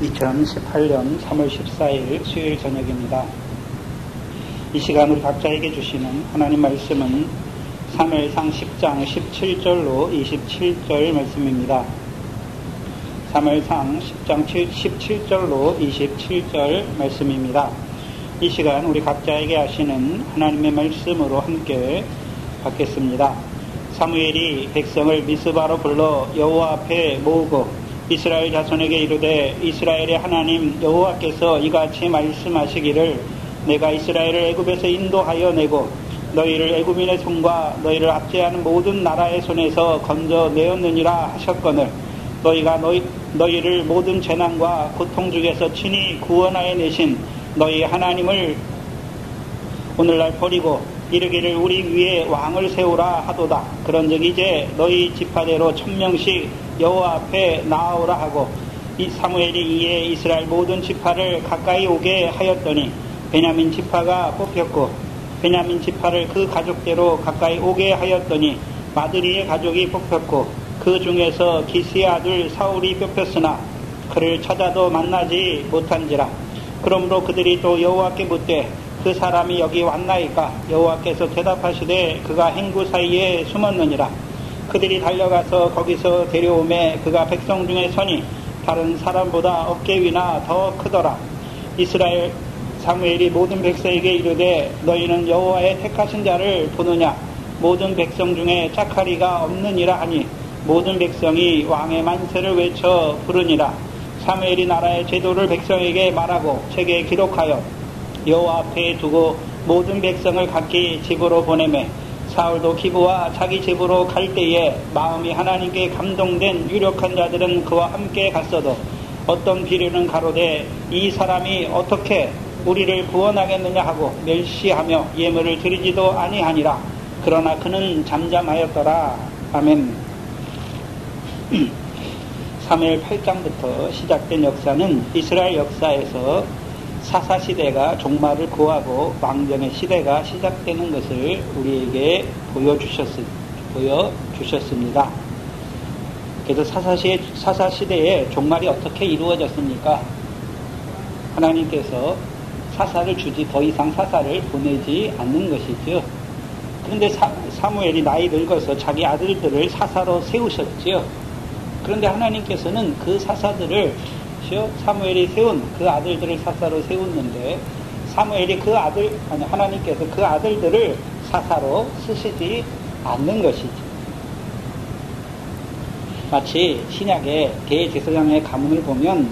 2018년 3월 14일 수요일 저녁입니다. 이 시간 우리 각자에게 주시는 하나님 말씀은 사무엘상 10장 17절로 27절 말씀입니다. 사무엘상 10장 17절로 27절 말씀입니다. 이 시간 우리 각자에게 하시는 하나님의 말씀으로 함께 받겠습니다. 사무엘이 백성을 미스바로 불러 여호와 앞에 모으고 이스라엘 자손에게 이르되 이스라엘의 하나님 여호와께서 이같이 말씀하시기를 내가 이스라엘을 애굽에서 인도하여 내고 너희를 애굽인의 손과 너희를 압제하는 모든 나라의 손에서 건져 내었느니라 하셨거늘 너희가 너희를 모든 재난과 고통 중에서 친히 구원하여 내신 너희 하나님을 오늘날 버리고 이르기를 우리 위에 왕을 세우라 하도다. 그런즉 이제 너희 지파대로 1000명씩 여호와 앞에 나아오라 하고 이 사무엘이 이에 이스라엘 모든 지파를 가까이 오게 하였더니 베냐민 지파가 뽑혔고 베냐민 지파를 그 가족대로 가까이 오게 하였더니 마드리의 가족이 뽑혔고 그 중에서 기스의 아들 사울이 뽑혔으나 그를 찾아도 만나지 못한지라. 그러므로 그들이 또 여호와께 묻되 그 사람이 여기 왔나이까? 여호와께서 대답하시되 그가 행구 사이에 숨었느니라. 그들이 달려가서 거기서 데려오매 그가 백성 중에 서니 다른 사람보다 어깨 위나 더 크더라. 이스라엘 사무엘이 모든 백성에게 이르되 너희는 여호와의 택하신 자를 보느냐? 모든 백성 중에 짝하리가 없느니라 하니 모든 백성이 왕의 만세를 외쳐 부르니라. 사무엘이 나라의 제도를 백성에게 말하고 책에 기록하여 여호와 앞에 두고 모든 백성을 각기 집으로 보내매 사울도 기브와 자기 집으로 갈 때에 마음이 하나님께 감동된 유력한 자들은 그와 함께 갔어도 어떤 비류는 가로되 이 사람이 어떻게 우리를 구원하겠느냐 하고 멸시하며 예물을 드리지도 아니하니라. 그러나 그는 잠잠하였더라. 아멘. 사무엘 8장부터 시작된 역사는 이스라엘 역사에서 사사시대가 종말을 고하고 왕정의 시대가 시작되는 것을 우리에게 보여주셨습니다. 그래서 사사시대의 종말이 어떻게 이루어졌습니까? 하나님께서 사사를 주지 더 이상 사사를 보내지 않는 것이죠. 그런데 사무엘이 나이 늙어서 자기 아들들을 사사로 세우셨죠. 그런데 하나님께서는 그 사사들을 사무엘이 세운 그 아들들을 사사로 세웠는데 하나님께서 그 아들들을 사사로 쓰시지 않는 것이죠. 마치 신약의 대제사장의 가문을 보면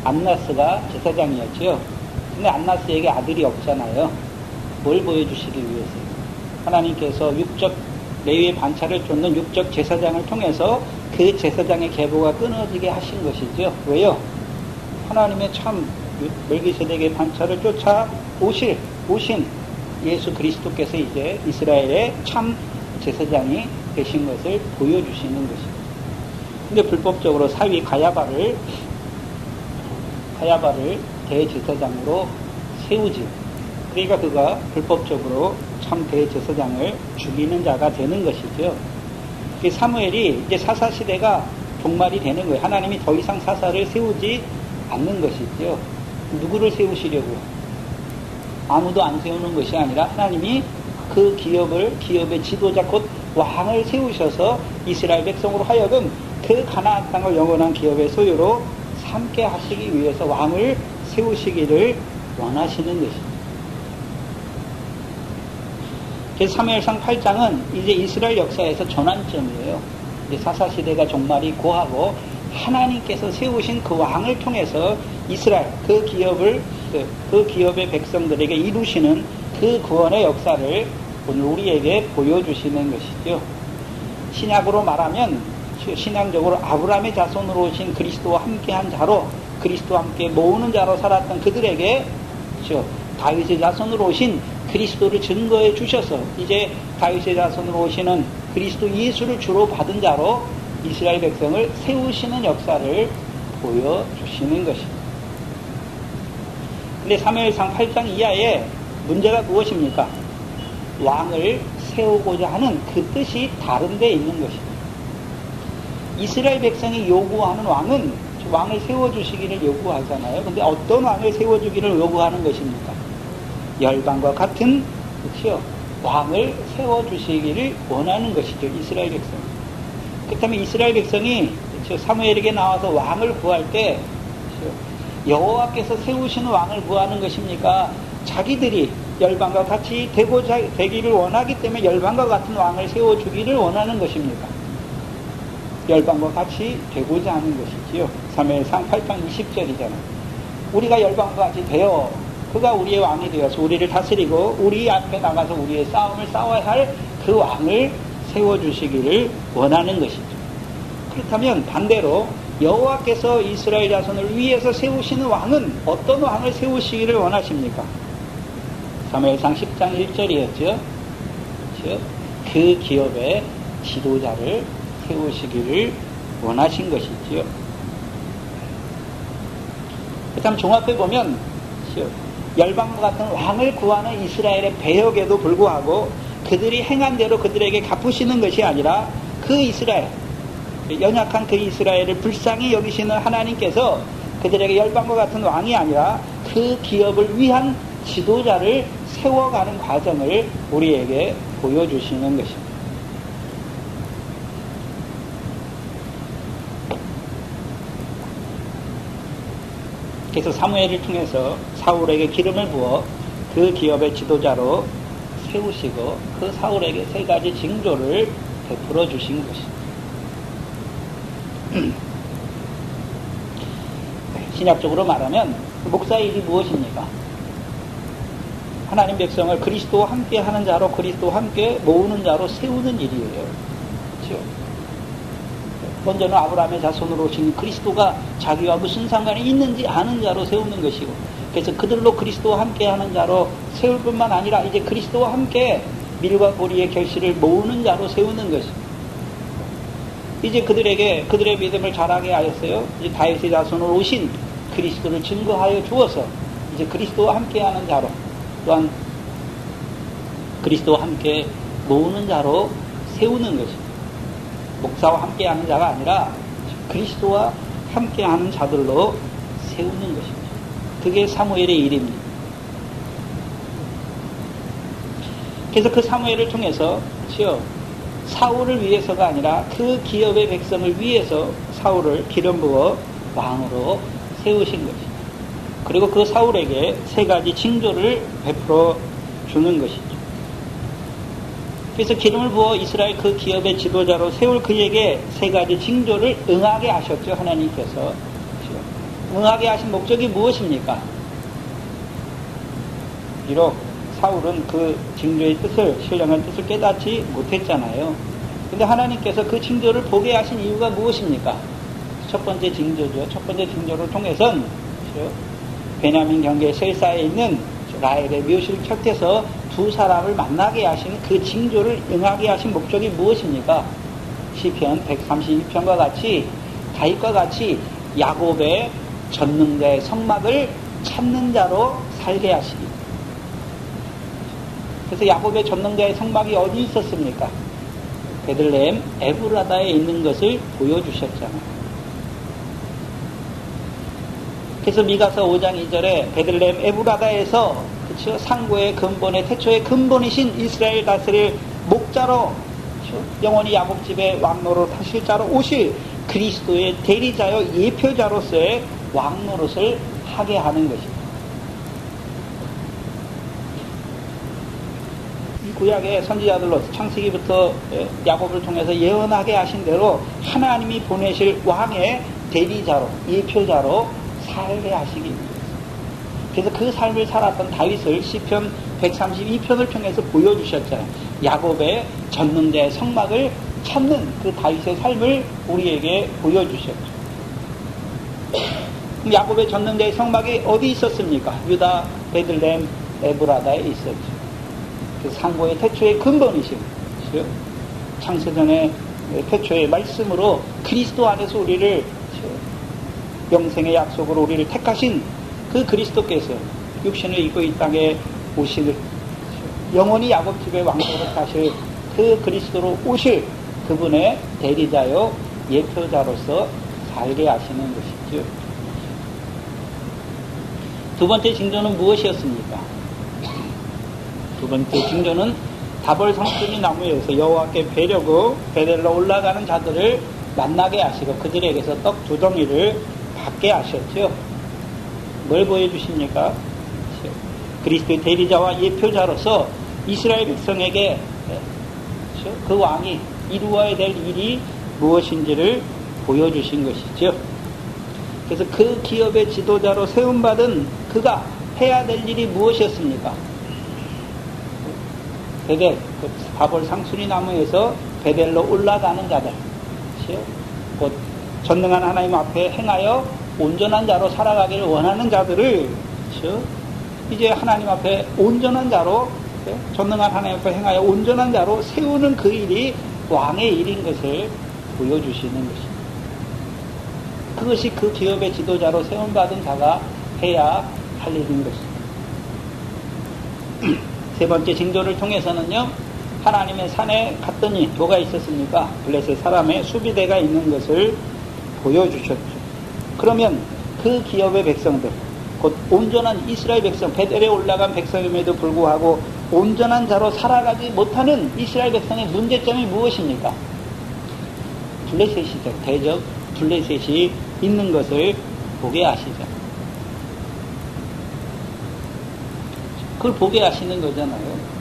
안나스가 제사장이었죠. 근데 안나스에게 아들이 없잖아요. 뭘 보여주시기 위해서요? 하나님께서 레위의 반차를 쫓는 육적 제사장을 통해서 그 제사장의 계보가 끊어지게 하신 것이죠. 왜요? 하나님의 참 멜기세덱의 반차를 쫓아 오신 예수 그리스도께서 이제 이스라엘의 참 제사장이 되신 것을 보여주시는 것입니다. 근데 불법적으로 사위 가야바를 대제사장으로 세우지. 그러니까 그가 불법적으로 참 대제사장을 죽이는 자가 되는 것이죠. 사무엘이 이제 사사시대가 종말이 되는 거예요. 하나님이 더 이상 사사를 세우지 않는 것이죠. 누구를 세우시려고? 아무도 안 세우는 것이 아니라 하나님이 그 기업의 지도자 곧 왕을 세우셔서 이스라엘 백성으로 하여금 그 가나안 땅을 영원한 기업의 소유로 삼게 하시기 위해서 왕을 세우시기를 원하시는 것입니다. 사무엘상 8장은 이제 이스라엘 역사에서 전환점이에요. 이제 사사시대가 종말이 고하고 하나님께서 세우신 그 왕을 통해서 이스라엘 그 기업의 백성들에게 이루시는 그 구원의 역사를 오늘 우리에게 보여주시는 것이죠. 신약으로 말하면 신앙적으로 아브라함의 자손으로 오신 그리스도와 함께한 자로 그리스도와 함께 모으는 자로 살았던 그들에게 다윗의 자손으로 오신 그리스도를 증거해 주셔서 이제 다윗의 자손으로 오시는 그리스도 예수를 주로 받은 자로 이스라엘 백성을 세우시는 역사를 보여주시는 것입니다. 근데 사무엘상 8장 이하에 문제가 무엇입니까? 왕을 세우고자 하는 그 뜻이 다른 데 있는 것입니다. 이스라엘 백성이 요구하는 왕은 왕을 세워주시기를 요구하잖아요. 근데 어떤 왕을 세워주기를 요구하는 것입니까? 열방과 같은, 그렇죠? 왕을 세워주시기를 원하는 것이죠. 이스라엘 백성. 그렇다면 이스라엘 백성이, 그렇죠? 사무엘에게 나와서 왕을 구할 때, 그렇죠? 여호와께서 세우시는 왕을 구하는 것입니까? 자기들이 열방과 같이 되기를 원하기 때문에 열방과 같은 왕을 세워주기를 원하는 것입니까? 열방과 같이 되고자 하는 것이지요. 사무엘상 8장 20절이잖아요. 우리가 열방과 같이 되어 그가 우리의 왕이 되어서 우리를 다스리고 우리 앞에 나가서 우리의 싸움을 싸워야 할 그 왕을 세워주시기를 원하는 것이죠. 그렇다면 반대로 여호와께서 이스라엘 자손을 위해서 세우시는 왕은 어떤 왕을 세우시기를 원하십니까? 사무엘상 10장 1절이었죠. 그 기업의 지도자를 세우시기를 원하신 것이지요. 그다음 종합해 보면 열방과 같은 왕을 구하는 이스라엘의 배역에도 불구하고 그들이 행한 대로 그들에게 갚으시는 것이 아니라 그 이스라엘, 연약한 그 이스라엘을 불쌍히 여기시는 하나님께서 그들에게 열방과 같은 왕이 아니라 그 기업을 위한 지도자를 세워가는 과정을 우리에게 보여주시는 것입니다. 그래서 사무엘을 통해서 사울에게 기름을 부어 그 기업의 지도자로 세우시고 그 사울에게 세 가지 징조를 베풀어 주신 것입니다. 신약적으로 말하면 목사의 일이 무엇입니까? 하나님 백성을 그리스도와 함께 하는 자로, 그리스도와 함께 모으는 자로 세우는 일이에요. 그렇죠? 먼저는 아브라함의 자손으로 오신 그리스도가 자기와 무슨 상관이 있는지 아는 자로 세우는 것이고, 그래서 그들로 그리스도와 함께 하는 자로 세울 뿐만 아니라 이제 그리스도와 함께 밀과 보리의 결실을 모으는 자로 세우는 것입니다. 이제 그들에게 그들의 믿음을 자라게 하였어요. 이제 다윗의 자손으로 오신 그리스도를 증거하여 주어서 이제 그리스도와 함께 하는 자로, 또한 그리스도와 함께 모으는 자로 세우는 것입니다. 목사와 함께하는 자가 아니라 그리스도와 함께하는 자들로 세우는 것입니다. 그게 사무엘의 일입니다. 그래서 그 사무엘을 통해서 사울을 위해서가 아니라 그 기업의 백성을 위해서 사울을 기름 부어 왕으로 세우신 것입니다. 그리고 그 사울에게 세 가지 징조를 베풀어 주는 것이죠. 그래서 기름을 부어 이스라엘 그 기업의 지도자로 세울 그에게 세 가지 징조를 응하게 하셨죠. 하나님께서. 응하게 하신 목적이 무엇입니까? 비록 사울은 그 징조의 뜻을, 신령한 뜻을 깨닫지 못했잖아요. 근데 하나님께서 그 징조를 보게 하신 이유가 무엇입니까? 첫 번째 징조죠. 첫 번째 징조를 통해서는 베냐민 경계 셀사에 있는 라헬의 묘실 곁에서 두 사람을 만나게 하신 그 징조를 응하게 하신 목적이 무엇입니까? 시편 132편과 같이 다윗과 같이 야곱의 전능자의 성막을 찾는 자로 살게 하시기. 그래서 야곱의 전능자의 성막이 어디 있었습니까? 베들레헴 에브라다에 있는 것을 보여주셨잖아요. 그래서 미가서 5장 2절에 베들레헴 에브라다에서 그렇죠? 상고의 근본의 태초의 근본이신 이스라엘 다스릴 목자로, 그렇죠? 영원히 야곱집의 왕노릇 하실 자로 오실 그리스도의 대리자요 예표자로서의 왕노릇을 하게 하는 것입니다. 이 구약의 선지자들로 창세기부터 야곱을 통해서 예언하게 하신 대로 하나님이 보내실 왕의 대리자로 예표자로 살게 하시기 위해서. 그래서 그 삶을 살았던 다윗을 시편 132편을 통해서 보여주셨잖아요. 야곱의 전능자의 성막을 찾는 그 다윗의 삶을 우리에게 보여주셨죠. 그럼 야곱의 전능자의 성막이 어디 있었습니까? 유다 베들레헴 에브라다에 있었죠. 그 상고의 태초의 근본이신 창세전의 태초의 말씀으로 그리스도 안에서 우리를 영생의 약속으로 우리를 택하신 그 그리스도께서 육신을 입고 이 땅에 오시는 영원히 야곱집의 왕노릇 하실 그 그리스도로 오실 그분의 대리자요 예표자로서 살게 하시는 것이죠. 두 번째 징조는 무엇이었습니까? 두 번째 징조는 다볼 상수리 나무에서 여호와께 뵈려고 베델로 올라가는 자들을 만나게 하시고 그들에게서 떡 2덩이를 받게 하셨죠. 뭘 보여주십니까? 그리스도의 대리자와 예표자로서 이스라엘 백성에게 그 왕이 이루어야 될 일이 무엇인지를 보여주신 것이죠. 그래서 그 기업의 지도자로 세움받은 그가 해야 될 일이 무엇이었습니까? 베델, 다볼 상수리 나무에서 베델로 올라가는 자들, 곧 전능한 하나님 앞에 행하여 온전한 자로 살아가기를 원하는 자들을 이제 하나님 앞에 온전한 자로, 전능한 하나님 앞에 행하여 온전한 자로 세우는 그 일이 왕의 일인 것을 보여주시는 것입니다. 그것이 그 기업의 지도자로 세움받은 자가 해야 할 일인 것입니다. 세 번째 징조를 통해서는요, 하나님의 산에 갔더니 뭐가 있었습니까? 블레셋 사람의 수비대가 있는 것을 보여주셨죠. 그러면 그 기업의 백성들, 곧 온전한 이스라엘 백성, 베델에 올라간 백성임에도 불구하고 온전한 자로 살아가지 못하는 이스라엘 백성의 문제점이 무엇입니까? 블레셋이죠. 대적 블레셋이 있는 것을 보게 하시죠. 그걸 보게 하시는 거잖아요.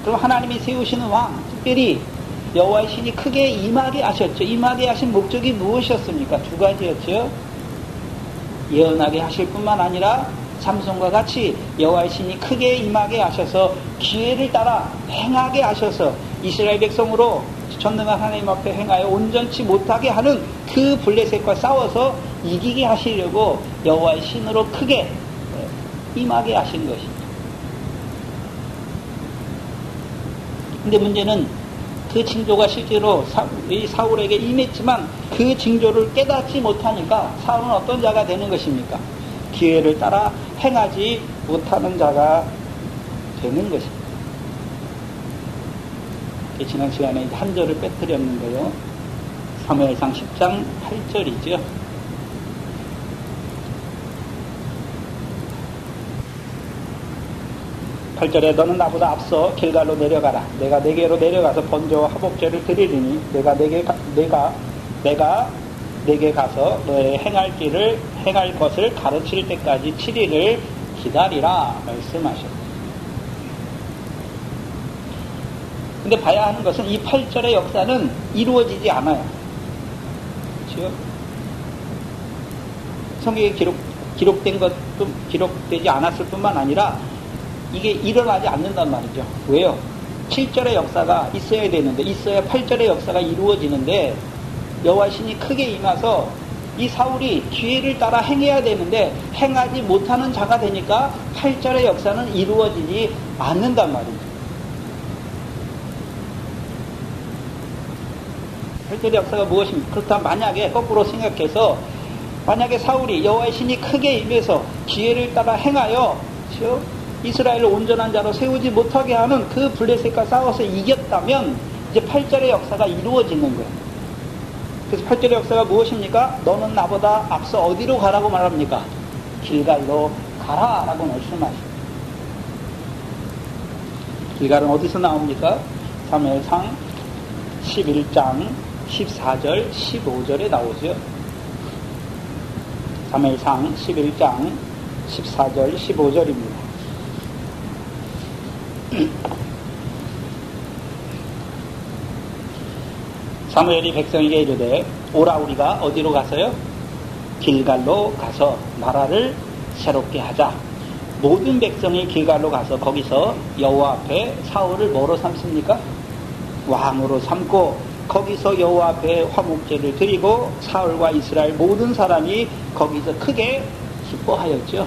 그럼 하나님이 세우시는 왕, 특별히 여호와의 신이 크게 임하게 하셨죠. 임하게 하신 목적이 무엇이었습니까? 2가지였죠. 예언하게 하실 뿐만 아니라 삼손과 같이 여호와의 신이 크게 임하게 하셔서 기회를 따라 행하게 하셔서 이스라엘 백성으로 전능한 하나님 앞에 행하여 온전치 못하게 하는 그 블레셋과 싸워서 이기게 하시려고 여호와의 신으로 크게 임하게 하신 것입니다. 근데 문제는 그 징조가 실제로 사울에게 임했지만 그 징조를 깨닫지 못하니까 사울은 어떤 자가 되는 것입니까? 기회를 따라 행하지 못하는 자가 되는 것입니다. 지난 시간에 한 절을 빼뜨렸는데요. 사무엘상 10장 8절이죠. 8절에 너는 나보다 앞서 길갈로 내려가라. 내가 네게로 내려가서 번제와 화목제를 드리리니 내가 네게 가서 너의 행할 것을 가르칠 때까지 7일을 기다리라 말씀하셨습니다. 근데 봐야 하는 것은 이 8절의 역사는 이루어지지 않아요. 그렇죠? 성경에 기록된 것도 기록되지 않았을 뿐만 아니라 이게 일어나지 않는단 말이죠. 왜요? 7절의 역사가 있어야 되는데, 있어야 8절의 역사가 이루어지는데, 여호와 신이 크게 임해서 이 사울이 기회를 따라 행해야 되는데 행하지 못하는 자가 되니까 8절의 역사는 이루어지지 않는단 말이죠. 8절의 역사가 무엇입니까? 그렇다면 만약에 거꾸로 생각해서 만약에 사울이 여호와의 신이 크게 임해서 기회를 따라 행하여 이스라엘을 온전한 자로 세우지 못하게 하는 그 블레셋과 싸워서 이겼다면 이제 8절의 역사가 이루어지는 거예요. 그래서 8절의 역사가 무엇입니까? 너는 나보다 앞서 어디로 가라고 말합니까? 길갈로 가라 라고 말씀하십니다. 길갈은 어디서 나옵니까? 사무엘상 11장 14절 15절에 나오죠. 사무엘상 11장 14절 15절입니다. 사무엘이 백성에게 이르되 오라 우리가 어디로 가서요? 길갈로 가서 나라를 새롭게 하자. 모든 백성이 길갈로 가서 거기서 여호와 앞에 사울을 뭐로 삼습니까? 왕으로 삼고 거기서 여호와 앞에 화목제를 드리고 사울과 이스라엘 모든 사람이 거기서 크게 기뻐하였죠.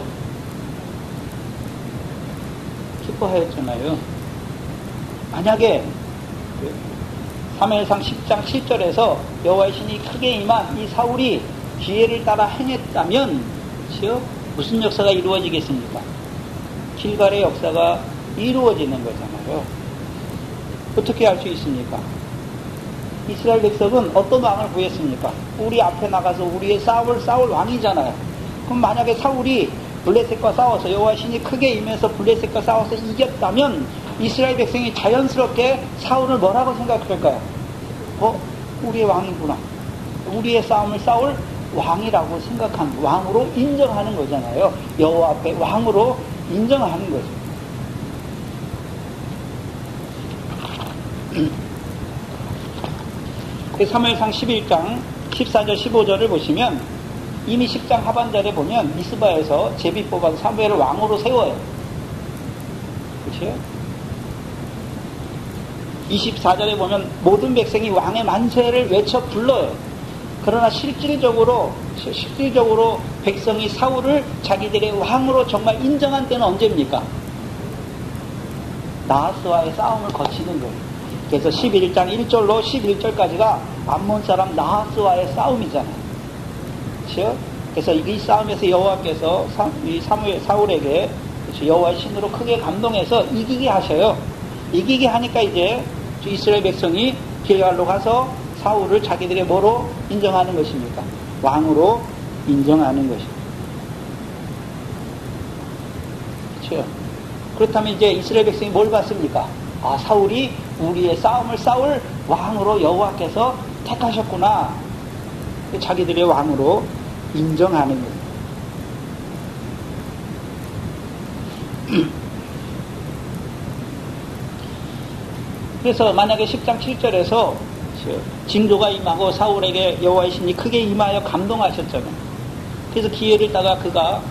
기뻐하였잖아요. 만약에 사무엘상 10장 7절에서 여호와의 신이 크게 임한 이 사울이 기회를 따라 행했다면 무슨 역사가 이루어지겠습니까? 길갈의 역사가 이루어지는 거잖아요. 어떻게 할 수 있습니까? 이스라엘 백성은 어떤 왕을 구했습니까? 우리 앞에 나가서 우리의 싸울 왕이잖아요. 그럼 만약에 사울이 블레셋과 싸워서 여호와의 신이 크게 임해서 블레셋과 싸워서 이겼다면 이스라엘 백성이 자연스럽게 사울을 뭐라고 생각할까요? 우리의 왕이구나. 우리의 싸움을 싸울 왕이라고 생각하는, 왕으로 인정하는 거잖아요. 여호와 앞에 왕으로 인정하는 거죠. 사무엘상 11장 14절 15절을 보시면 이미 10장 하반절에 보면 미스바에서 제비 뽑아서 사무엘을 왕으로 세워요. 그렇죠? 24절에 보면 모든 백성이 왕의 만세를 외쳐 불러요. 그러나 실질적으로 백성이 사울을 자기들의 왕으로 정말 인정한 때는 언제입니까? 나하스와의 싸움을 거치는 거예요. 그래서 11장 1절로 11절까지가 암몬 사람 나하스와의 싸움이잖아요. 그렇죠? 그래서 이 싸움에서 여호와께서 사울에게 여호와의 신으로 크게 감동해서 이기게 하셔요. 이기게 하니까 이제 이스라엘 백성이 길갈로 가서 사울을 자기들의 뭐로 인정하는 것입니까? 왕으로 인정하는 것입니다. 그렇죠? 그렇다면 이제 이스라엘 백성이 뭘 봤습니까? 사울이 우리의 싸움을 싸울 왕으로 여호와께서 택하셨구나. 자기들의 왕으로 인정하는 거예요. 그래서 만약에 10장 7절에서 징조가 임하고 사울에게 여호와의 신이 크게 임하여 감동하셨잖아요. 그래서 기회를 따가 그가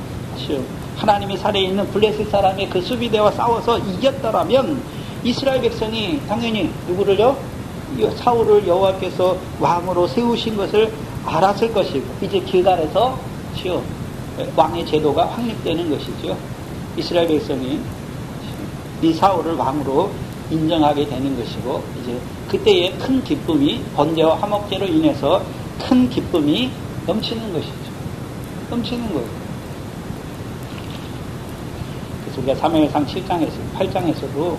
하나님이 살에 있는 블레셋 사람의 그 수비대와 싸워서 이겼더라면 이스라엘 백성이 당연히 누구를요? 사울을 여호와께서 왕으로 세우신 것을 알았을 것이고 이제 길갈에서 왕의 제도가 확립되는 것이죠. 이스라엘 백성이 이 사울을 왕으로 인정하게 되는 것이고 이제 그때의 큰 기쁨이 번제와 화목제로 인해서 큰 기쁨이 넘치는 것이죠. 넘치는 거예요. 그래서 우리가 사무엘상 7장에서 8장에서도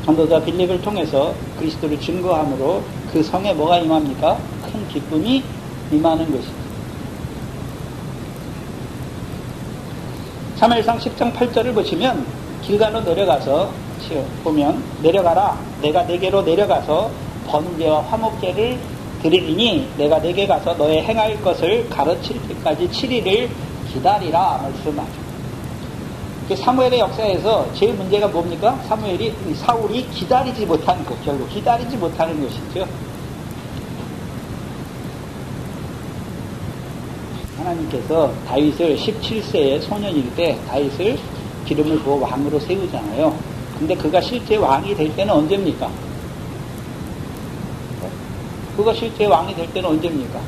전도자 빌립을 통해서 그리스도를 증거함으로 그 성에 뭐가 임합니까? 큰 기쁨이 임하는 것이죠. 사무엘상 10장 8절을 보시면 길갈로 내려가서 보면 내려가라 내가 내게로 내려가서 번제와 화목제를 드리리니 내가 내게 가서 너의 행할 것을 가르칠 때까지 7일을 기다리라 말씀하죠. 사무엘의 역사에서 제일 문제가 뭡니까? 사울이 기다리지 못하는 것, 결국 기다리지 못하는 것이죠. 하나님께서 다윗을 17세의 소년일 때 다윗을 기름을 부어 왕으로 세우잖아요. 근데 그가 실제 왕이 될 때는 언제입니까? 그가 실제 왕이 될 때는 언제입니까?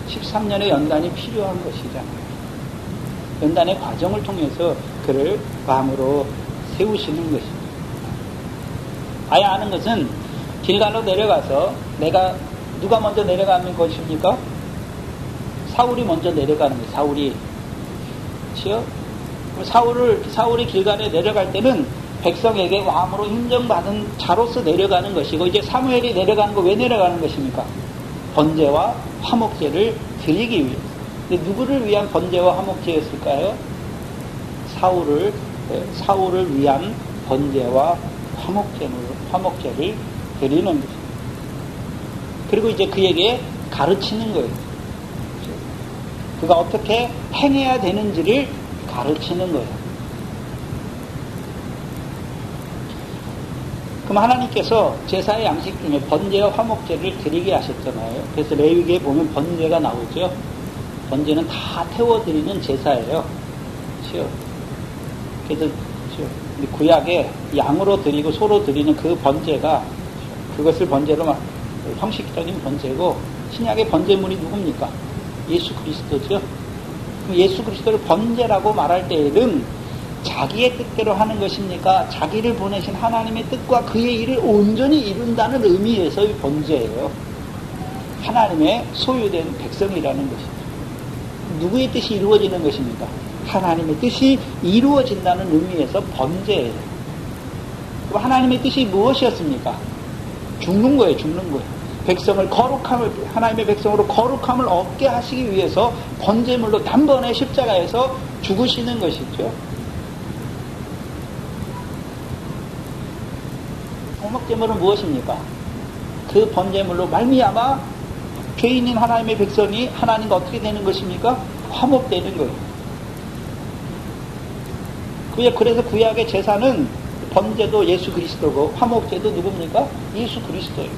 13년의 연단이 필요한 것이잖아요. 연단의 과정을 통해서 그를 왕으로 세우시는 것입니다. 아야 하는 것은 길갈로 내려가서 누가 먼저 내려가는 것입니까? 사울이 먼저 내려가는 거예요. 사울이 길갈에 내려갈 때는 백성에게 왕으로 인정받은 자로서 내려가는 것이고 이제 사무엘이 내려가는 거 왜 내려가는 것입니까? 번제와 화목제를 드리기 위해서. 근데 누구를 위한 번제와 화목제였을까요? 사울을 위한 번제와 화목제를 드리는 것입니다. 그리고 이제 그에게 가르치는 거예요. 그가 어떻게 행해야 되는지를 가르치는 거예요. 그럼 하나님께서 제사의 양식 중에 번제와 화목제를 드리게 하셨잖아요. 그래서 레위기에 보면 번제가 나오죠. 번제는 다 태워드리는 제사예요. 그래서 구약에 양으로 드리고 소로 드리는 그 번제가 그것을 번제로 형식적인 번제고 신약의 번제물이 누굽니까? 예수 그리스도죠. 예수 그리스도를 번제라고 말할 때에는 자기의 뜻대로 하는 것입니까? 자기를 보내신 하나님의 뜻과 그의 일을 온전히 이룬다는 의미에서의 번제예요. 하나님의 소유된 백성이라는 것입니다. 누구의 뜻이 이루어지는 것입니까? 하나님의 뜻이 이루어진다는 의미에서 번제예요. 그럼 하나님의 뜻이 무엇이었습니까? 죽는 거예요. 죽는 거예요. 백성을 거룩함을, 하나님의 백성으로 거룩함을 얻게 하시기 위해서 번제물로 단번에 십자가에서 죽으시는 것이죠. 화목제물은 무엇입니까? 그 번제물로 말미암아 죄인인 하나님의 백성이 하나님과 어떻게 되는 것입니까? 화목되는 거예요. 그래서 구약의 제사는 번제도 예수 그리스도고 화목제도 누굽니까? 예수 그리스도예요.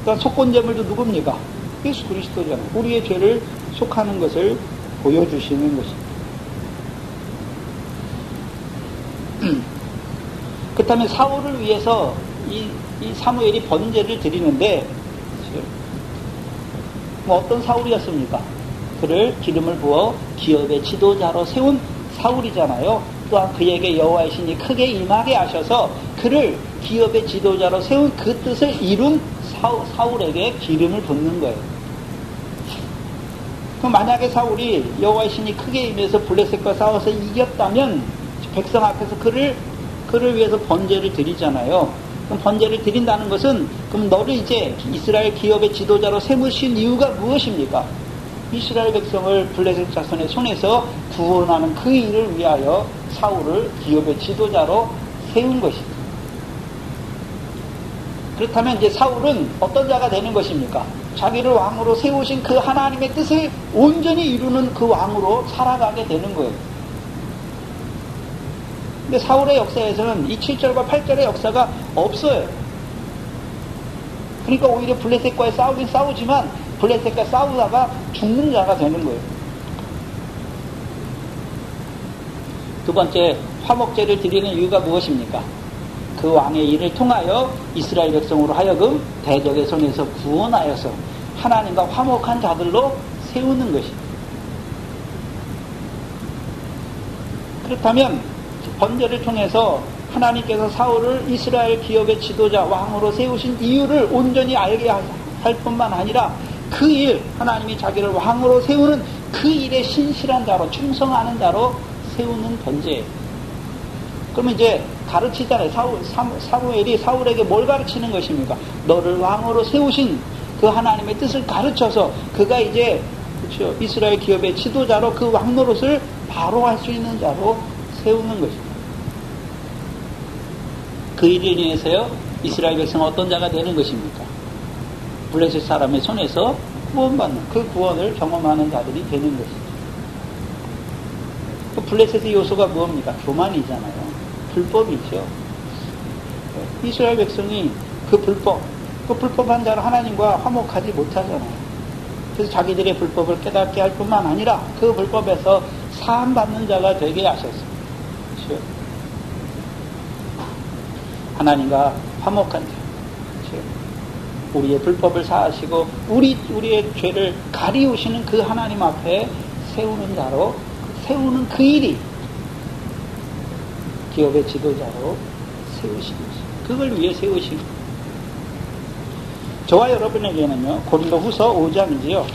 그러니까 속건제물도 누굽니까? 예수 그리스도잖아요. 우리의 죄를 속하는 것을 보여주시는 것입니다. 그렇다면 사울을 위해서 이 사무엘이 번제를 드리는데 어떤 사울이었습니까? 그를 기름을 부어 기업의 지도자로 세운 사울이잖아요. 또한 그에게 여호와의 신이 크게 임하게 하셔서 그를 기업의 지도자로 세운 그 뜻을 이룬 사울에게 기름을 붓는 거예요. 그럼 만약에 사울이 여호와의 신이 크게 임해서 블레셋과 싸워서 이겼다면 백성 앞에서 그를 위해서 번제를 드리잖아요. 그럼 번제를 드린다는 것은 그럼 너를 이제 이스라엘 기업의 지도자로 세우신 이유가 무엇입니까? 이스라엘 백성을 블레셋 자손의 손에서 구원하는 그 일을 위하여 사울을 기업의 지도자로 세운 것입니다. 그렇다면 이제 사울은 어떤 자가 되는 것입니까? 자기를 왕으로 세우신 그 하나님의 뜻을 온전히 이루는 그 왕으로 살아가게 되는 거예요. 근데 사울의 역사에서는 이 7절과 8절의 역사가 없어요. 그러니까 오히려 블레셋과의 싸우긴 싸우지만 블레셋과 싸우다가 죽는 자가 되는 거예요. 두 번째, 화목제를 드리는 이유가 무엇입니까? 그 왕의 일을 통하여 이스라엘 백성으로 하여금 대적의 손에서 구원하여서 하나님과 화목한 자들로 세우는 것입니다. 그렇다면 번제를 통해서 하나님께서 사울을 이스라엘 기업의 지도자 왕으로 세우신 이유를 온전히 알게 할 뿐만 아니라 그 일, 하나님이 자기를 왕으로 세우는 그 일에 신실한 자로, 충성하는 자로 세우는 번제예요. 그러면 이제 가르치잖아요. 사무엘이 사울에게 뭘 가르치는 것입니까? 너를 왕으로 세우신 그 하나님의 뜻을 가르쳐서 그가 이제 그렇죠, 이스라엘 기업의 지도자로 그 왕 노릇을 바로 할 수 있는 자로 세우는 것입니다. 그 일을 인해서요, 이스라엘 백성은 어떤 자가 되는 것입니까? 블레셋 사람의 손에서 구원받는, 그 구원을 경험하는 자들이 되는 것이죠. 그 블레셋의 요소가 무엇입니까? 교만이잖아요. 불법이죠. 이스라엘 백성이 그 불법한 자를 하나님과 화목하지 못하잖아요. 그래서 자기들의 불법을 깨닫게 할 뿐만 아니라 그 불법에서 사함받는 자가 되게 하셨습니다. 그렇죠? 하나님과 화목한 자. 그렇죠? 우리의 불법을 사하시고 우리의 죄를 가리우시는 그 하나님 앞에 세우는 자로, 세우는 그 일이 기업의 지도자로 세우신 것입니다. 그걸 위해 세우신 것입니다. 저와 여러분에게는요, 고린도후서 5장이지요.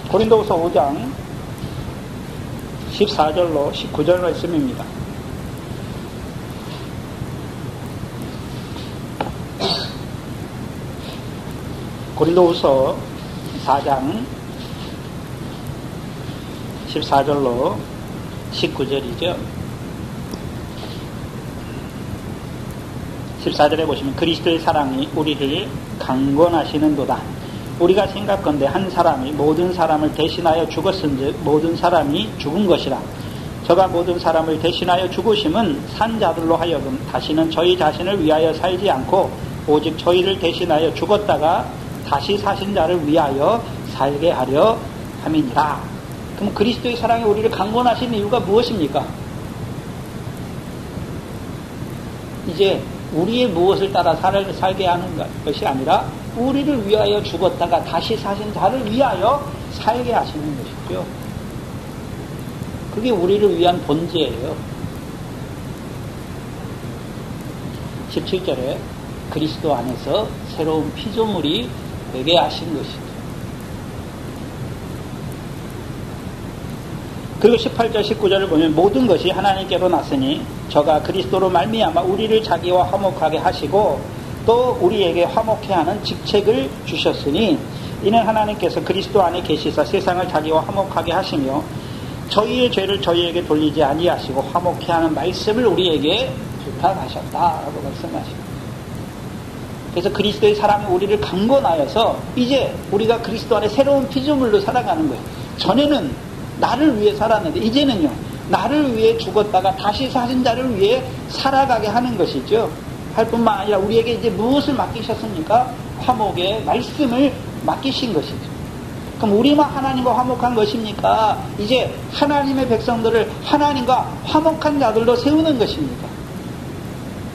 고린도후서 5장 14절로 19절 말씀입니다. 고린도후서 4장 14절로 19절이죠. 14절에 보시면 그리스도의 사랑이 우리를 강권하시는도다. 우리가 생각건대 한 사람이 모든 사람을 대신하여 죽었은즉 모든 사람이 죽은 것이라. 저가 모든 사람을 대신하여 죽으심은 산 자들로 하여금 다시는 저희 자신을 위하여 살지 않고 오직 저희를 대신하여 죽었다가 다시 사신 자를 위하여 살게 하려 함이니라. 그럼 그리스도의 사랑이 우리를 강권하신 이유가 무엇입니까? 이제 우리의 무엇을 따라 살게 하는 것이 아니라 우리를 위하여 죽었다가 다시 사신 자를 위하여 살게 하시는 것이죠. 그게 우리를 위한 본제예요. 17절에 그리스도 안에서 새로운 피조물이 되게 하신 것이죠. 그리고 18절 19절을 보면 모든 것이 하나님께로 났으니 저가 그리스도로 말미암아 우리를 자기와 화목하게 하시고 또 우리에게 화목해 하는 직책을 주셨으니 이는 하나님께서 그리스도 안에 계시사 세상을 자기와 화목하게 하시며 저희의 죄를 저희에게 돌리지 아니하시고 화목해 하는 말씀을 우리에게 부탁하셨다라고 말씀하십니다. 그래서 그리스도의 사랑이 우리를 강권하여서 이제 우리가 그리스도 안에 새로운 피조물로 살아가는 거예요. 전에는 나를 위해 살았는데 이제는요, 나를 위해 죽었다가 다시 사신 자를 위해 살아가게 하는 것이죠. 할 뿐만 아니라 우리에게 이제 무엇을 맡기셨습니까? 화목의 말씀을 맡기신 것이죠. 그럼 우리만 하나님과 화목한 것입니까? 이제 하나님의 백성들을 하나님과 화목한 자들로 세우는 것입니까?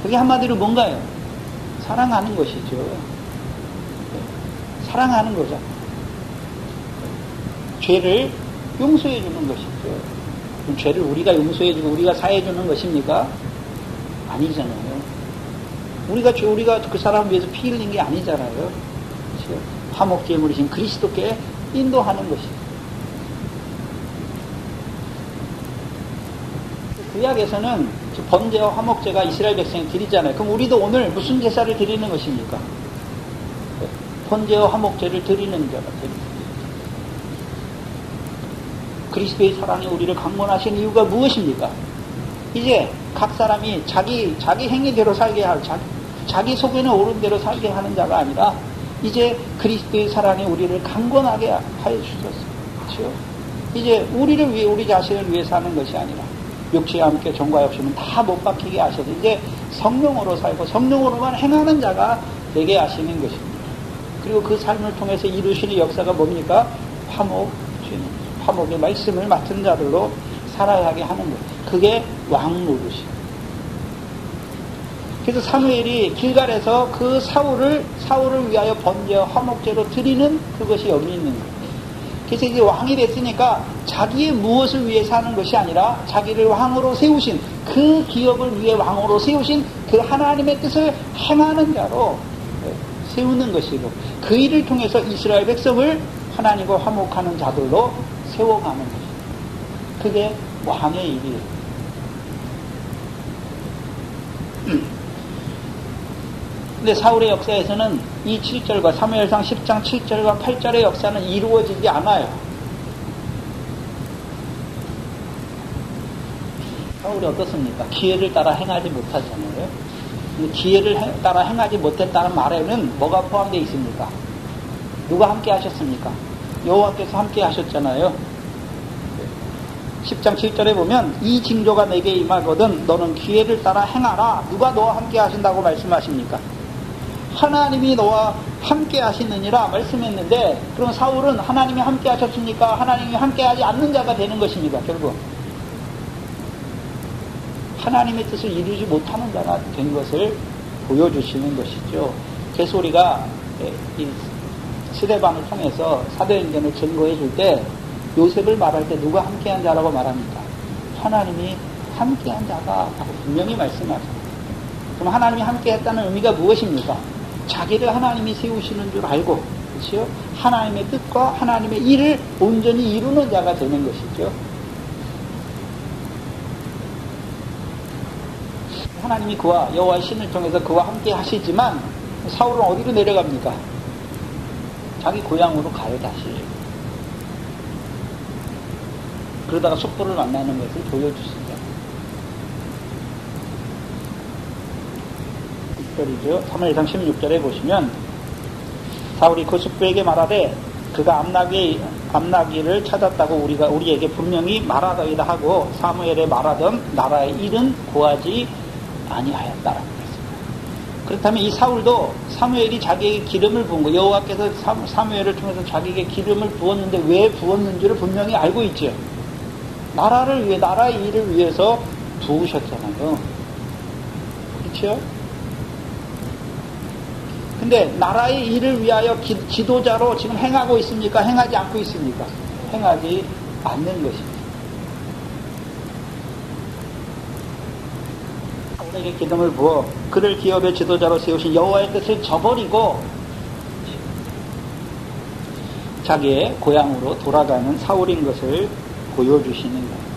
그게 한마디로 뭔가요? 사랑하는 것이죠. 사랑하는 거죠. 죄를 용서해 주는 것이죠. 그럼 죄를 우리가 용서해 주고 우리가 사해 주는 것입니까? 아니잖아요. 우리가 그 사람을 위해서 피 흘린 게 아니잖아요. 그렇죠? 화목제물이신 그리스도께 인도하는 것이죠. 구약에서는 번제와 화목제가 이스라엘 백성이 드리잖아요. 그럼 우리도 오늘 무슨 제사를 드리는 것입니까? 번제와 화목제를 드리는 자가 됩니다. 그리스도의 사랑이 우리를 강권하신 이유가 무엇입니까? 이제 각 사람이 자기 행위대로 살게 할, 자기 속에는 옳은 대로 살게 하는 자가 아니라 이제 그리스도의 사랑이 우리를 강권하게 하여 주셨어요. 그렇죠? 이제 우리를 위해, 우리 자신을 위해 사는 것이 아니라 육체와 함께 정과 없이는 다 못 박히게 하셔서 이제 성령으로 살고 성령으로만 행하는 자가 되게 하시는 것입니다. 그리고 그 삶을 통해서 이루시는 역사가 뭡니까? 화목의 말씀을 맡은 자들로 살아가게 하는 것. 그게 왕노릇이에요. 그래서 사무엘이 길갈에서 그 사울을 위하여 번제와 화목제로 드리는 그것이 여기 있는 거예요. 그래서 이제 왕이 됐으니까 자기의 무엇을 위해 사는 것이 아니라 자기를 왕으로 세우신 그 기업을 위해 왕으로 세우신 그 하나님의 뜻을 행하는 자로 세우는 것이고 그 일을 통해서 이스라엘 백성을 하나님과 화목하는 자들로 세워가는 것입니다. 그게 왕의 일이에요. 근데 사울의 역사에서는 이 7절과 사무엘상 10장 7절과 8절의 역사는 이루어지지 않아요. 사울이 어떻습니까? 기회를 따라 행하지 못하잖아요. 기회를 따라 행하지 못했다는 말에는 뭐가 포함되어 있습니까? 누가 함께 하셨습니까? 여호와께서 함께 하셨잖아요. 10장 7절에 보면 이 징조가 내게 임하거든 너는 기회를 따라 행하라. 누가 너와 함께 하신다고 말씀하십니까? 하나님이 너와 함께 하시느니라 말씀했는데 그럼 사울은 하나님이 함께 하셨습니까? 하나님이 함께 하지 않는 자가 되는 것입니다. 결국 하나님의 뜻을 이루지 못하는 자가 된 것을 보여주시는 것이죠. 그래서 우리가 이 스데반을 통해서 사도행전을 증거해 줄 때 요셉을 말할 때 누가 함께한 자라고 말합니까? 하나님이 함께한 자가 라고 분명히 말씀하죠. 그럼 하나님이 함께했다는 의미가 무엇입니까? 자기를 하나님이 세우시는 줄 알고 그렇죠? 하나님의 뜻과 하나님의 일을 온전히 이루는 자가 되는 것이죠. 하나님이 그와 여호와의 신을 통해서 그와 함께 하시지만 사울은 어디로 내려갑니까? 자기 고향으로 가요. 다시. 그러다가 속보를 만나는 것을 보여주십니다. 6절이죠. 사무엘상 16절에 보시면 사울이 그 숙부에게 말하되 그가 암나기를 찾았다고 우리에게 분명히 말하더이다 하고 사무엘에 말하던 나라의 일은 고하지 아니하였다라고 했습니다. 그렇다면 이 사울도 사무엘이 자기에게 기름을 부은 거, 여호와께서 사무엘을 통해서 자기에게 기름을 부었는데 왜 부었는지를 분명히 알고 있죠. 나라를 위해, 나라의 일을 위해서 부으셨잖아요. 그렇죠? 근데 나라의 일을 위하여 지도자로 지금 행하고 있습니까? 행하지 않고 있습니까? 행하지 않는 것입니다. 사울에게 기름을 부어 그를 기업의 지도자로 세우신 여호와의 뜻을 저버리고 자기의 고향으로 돌아가는 사울인 것을 보여주시는 거예요.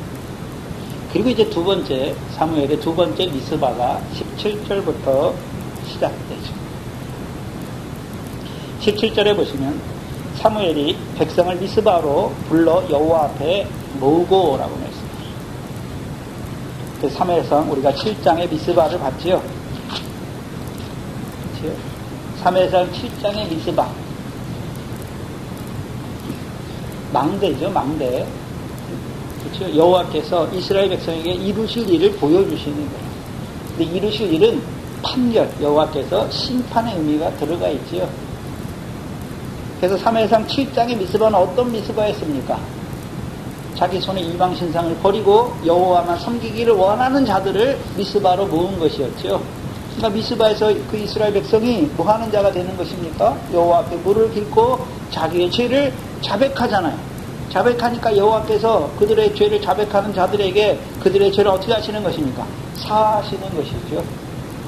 그리고 이제 두 번째, 사무엘의 두 번째 미스바가 17절부터 시작되죠. 17절에 보시면 사무엘이 백성을 미스바로 불러 여호와 앞에 모으고 라고 했습니다. 그 사무엘상 우리가 7장의 미스바를 봤지요. 그렇죠? 사무엘상 7장의 미스바. 망대죠, 망대. 그렇죠? 여호와께서 이스라엘 백성에게 이루실 일을 보여주시는 거예요. 근데 이루실 일은 판결, 여호와께서 심판의 의미가 들어가 있지요. 그래서 사무엘상 7장의 미스바는 어떤 미스바였습니까? 자기 손에 이방 신상을 버리고 여호와만 섬기기를 원하는 자들을 미스바로 모은 것이었죠. 그러니까 미스바에서 그 이스라엘 백성이 뭐 하는 자가 되는 것입니까? 여호와 앞에 무릎을 꿇고 자기의 죄를 자백하잖아요. 자백하니까 여호와께서 그들의 죄를 자백하는 자들에게 그들의 죄를 어떻게 하시는 것입니까? 사하시는 것이죠.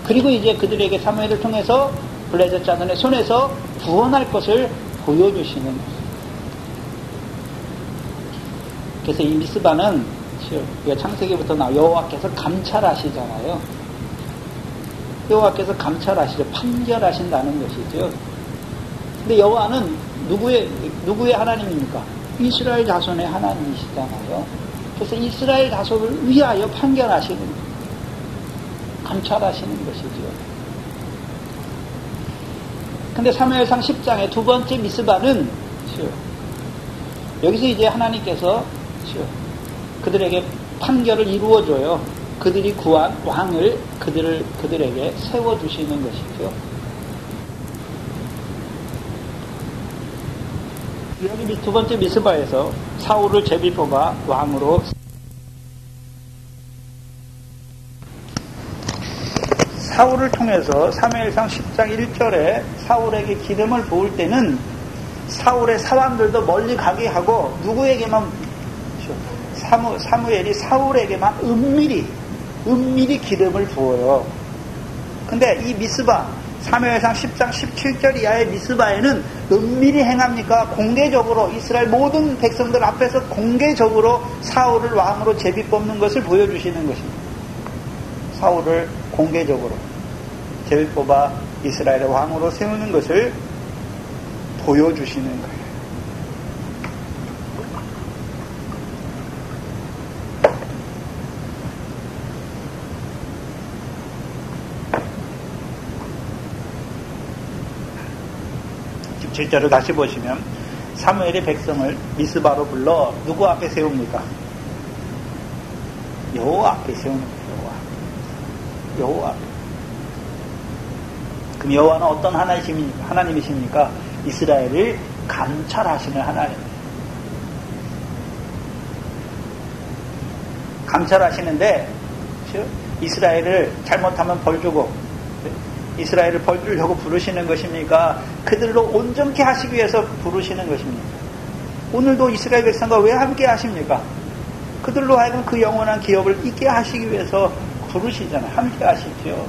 그리고 이제 그들에게 사무엘을 통해서 블레셋 자손의 손에서 구원할 것을 보여주시는 것입니다. 그래서 이 미스바는 우리가 창세기부터 나와 여호와께서 감찰하시잖아요. 여호와께서 감찰하시죠. 판결하신다는 것이죠. 근데 여호와는 누구의 하나님입니까? 이스라엘 자손의 하나님이시잖아요. 그래서 이스라엘 자손을 위하여 판결하시는, 감찰하시는 것이죠. 근데 사무엘상 10장의 두 번째 미스바는 여기서 이제 하나님께서 그들에게 판결을 이루어줘요. 그들이 구한 왕을 그들에게 세워주시는 것이죠. 여기 두 번째 미스바에서 사울을 제비 뽑아 왕으로, 사울을 통해서 사무엘상 10장 1절에 사울에게 기름을 부을 때는 사울의 사람들도 멀리 가게 하고 누구에게만, 사무엘이 사울에게만 은밀히 기름을 부어요. 근데 이 미스바, 사무엘상 10장 17절 이하의 미스바에는 은밀히 행합니까? 공개적으로 이스라엘 모든 백성들 앞에서 공개적으로 사울을 왕으로 제비 뽑는 것을 보여주시는 것입니다. 사울을 공개적으로 제비 뽑아 이스라엘의 왕으로 세우는 것을 보여주시는 거예요. 실제로 다시 보시면 사무엘의 백성을 미스바로 불러 누구 앞에 세웁니까? 여호와 앞에 세우는 거예요. 여호와 앞에. 그럼 여호와는 어떤 하나님이십니까? 이스라엘을 감찰하시는 하나님. 감찰하시는데 이스라엘을 잘못하면 벌 주고, 이스라엘을 벌 주려고 부르시는 것입니까? 그들로 온전케 하시기 위해서 부르시는 것입니까? 오늘도 이스라엘 백성과 왜 함께 하십니까? 그들로 하여금 그 영원한 기업을 있게 하시기 위해서 부르시잖아요. 함께 하시죠.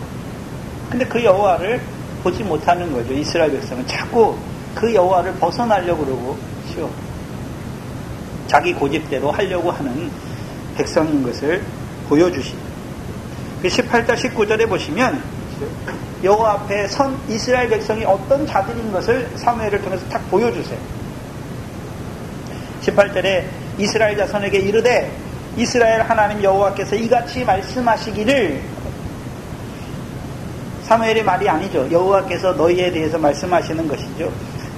근데 그 여호와를 보지 못하는 거죠. 이스라엘 백성은 자꾸 그 여호와를 벗어나려고 그러고 자기 고집대로 하려고 하는 백성인 것을 보여주시죠. 18절 19절에 보시면 여호와 앞에 선 이스라엘 백성이 어떤 자들인 것을 사무엘을 통해서 딱 보여주세요. 18절에 이스라엘 자손에게 이르되 이스라엘 하나님 여호와께서 이같이 말씀하시기를, 사무엘의 말이 아니죠. 여호와께서 너희에 대해서 말씀하시는 것이죠.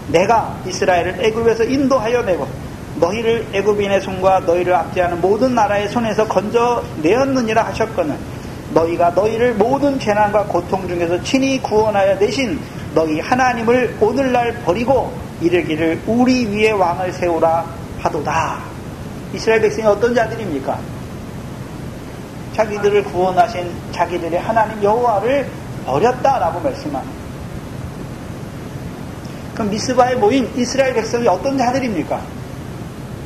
내가 이스라엘을 애굽에서 인도하여 내고 너희를 애굽인의 손과 너희를 압제하는 모든 나라의 손에서 건져 내었느니라 하셨거늘 너희가 너희를 모든 재난과 고통 중에서 친히 구원하여 내신 너희 하나님을 오늘날 버리고 이르기를 우리 위에 왕을 세우라 하도다. 이스라엘 백성이 어떤 자들입니까? 자기들을 구원하신 자기들의 하나님 여호와를 버렸다라고 말씀합니다. 그럼 미스바에 모인 이스라엘 백성이 어떤 자들입니까?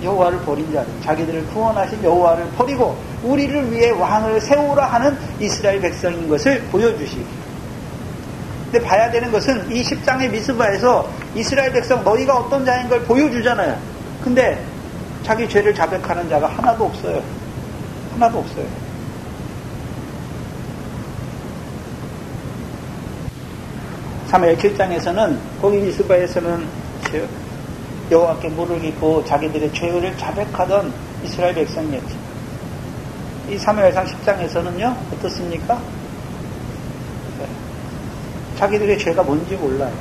여호와를 버린 자들, 자기들을 구원하신 여호와를 버리고 우리를 위해 왕을 세우라 하는 이스라엘 백성인 것을 보여주시고, 근데 봐야 되는 것은 이 10장의 미스바에서 이스라엘 백성 너희가 어떤 자인 걸 보여주잖아요. 근데 자기 죄를 자백하는 자가 하나도 없어요. 하나도 없어요. 사무엘 7장에서는 거기 미스바에서는 여호와께 물을 깃고 자기들의 죄를 자백하던 이스라엘 백성이었죠. 이 사무엘상 10장에서는요 어떻습니까? 자기들의 죄가 뭔지 몰라요.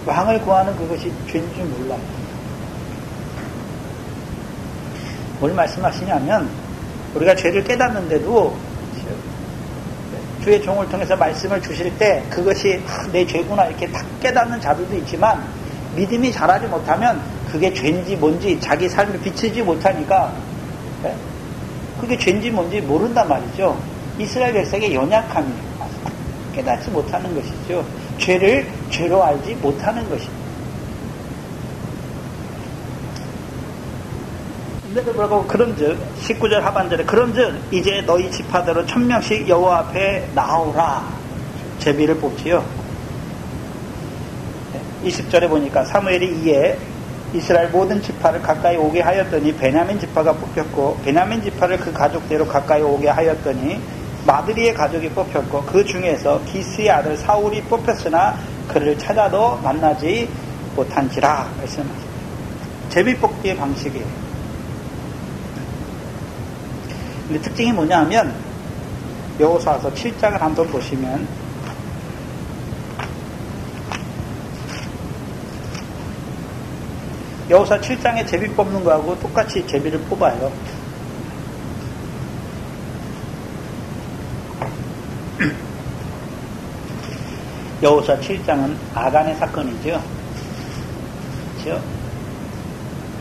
왕을 구하는 그것이 죄인지 몰라요. 뭘 말씀하시냐면 우리가 죄를 깨닫는데도 주의 종을 통해서 말씀을 주실 때 그것이 내 죄구나 이렇게 딱 깨닫는 자들도 있지만 믿음이 자라지 못하면 그게 죄인지 뭔지 자기 삶을 비추지 못하니까 그게 죄인지 뭔지 모른단 말이죠. 이스라엘 백성의 연약함이에요. 깨닫지 못하는 것이죠. 죄를 죄로 알지 못하는 것입니다. 근데도 불구하고 그런즉 19절 하반절에 그런즉 이제 너희 지파대로 1000명씩 여호와 앞에 나오라 제비를 뽑지요. 20절에 보니까 사무엘이 이에 이스라엘 모든 지파를 가까이 오게 하였더니 베냐민 지파가 뽑혔고 베냐민 지파를 그 가족대로 가까이 오게 하였더니 마드리의 가족이 뽑혔고 그 중에서 기스의 아들 사울이 뽑혔으나 그를 찾아도 만나지 못한지라 말씀하십니다. 제비 뽑기의 방식이에요. 근데 특징이 뭐냐 하면 여호수아서 7장을 한번 보시면 여호수아 7장에 제비 뽑는 거하고 똑같이 제비를 뽑아요. 여호수아 7장은 아간의 사건이죠. 그렇죠?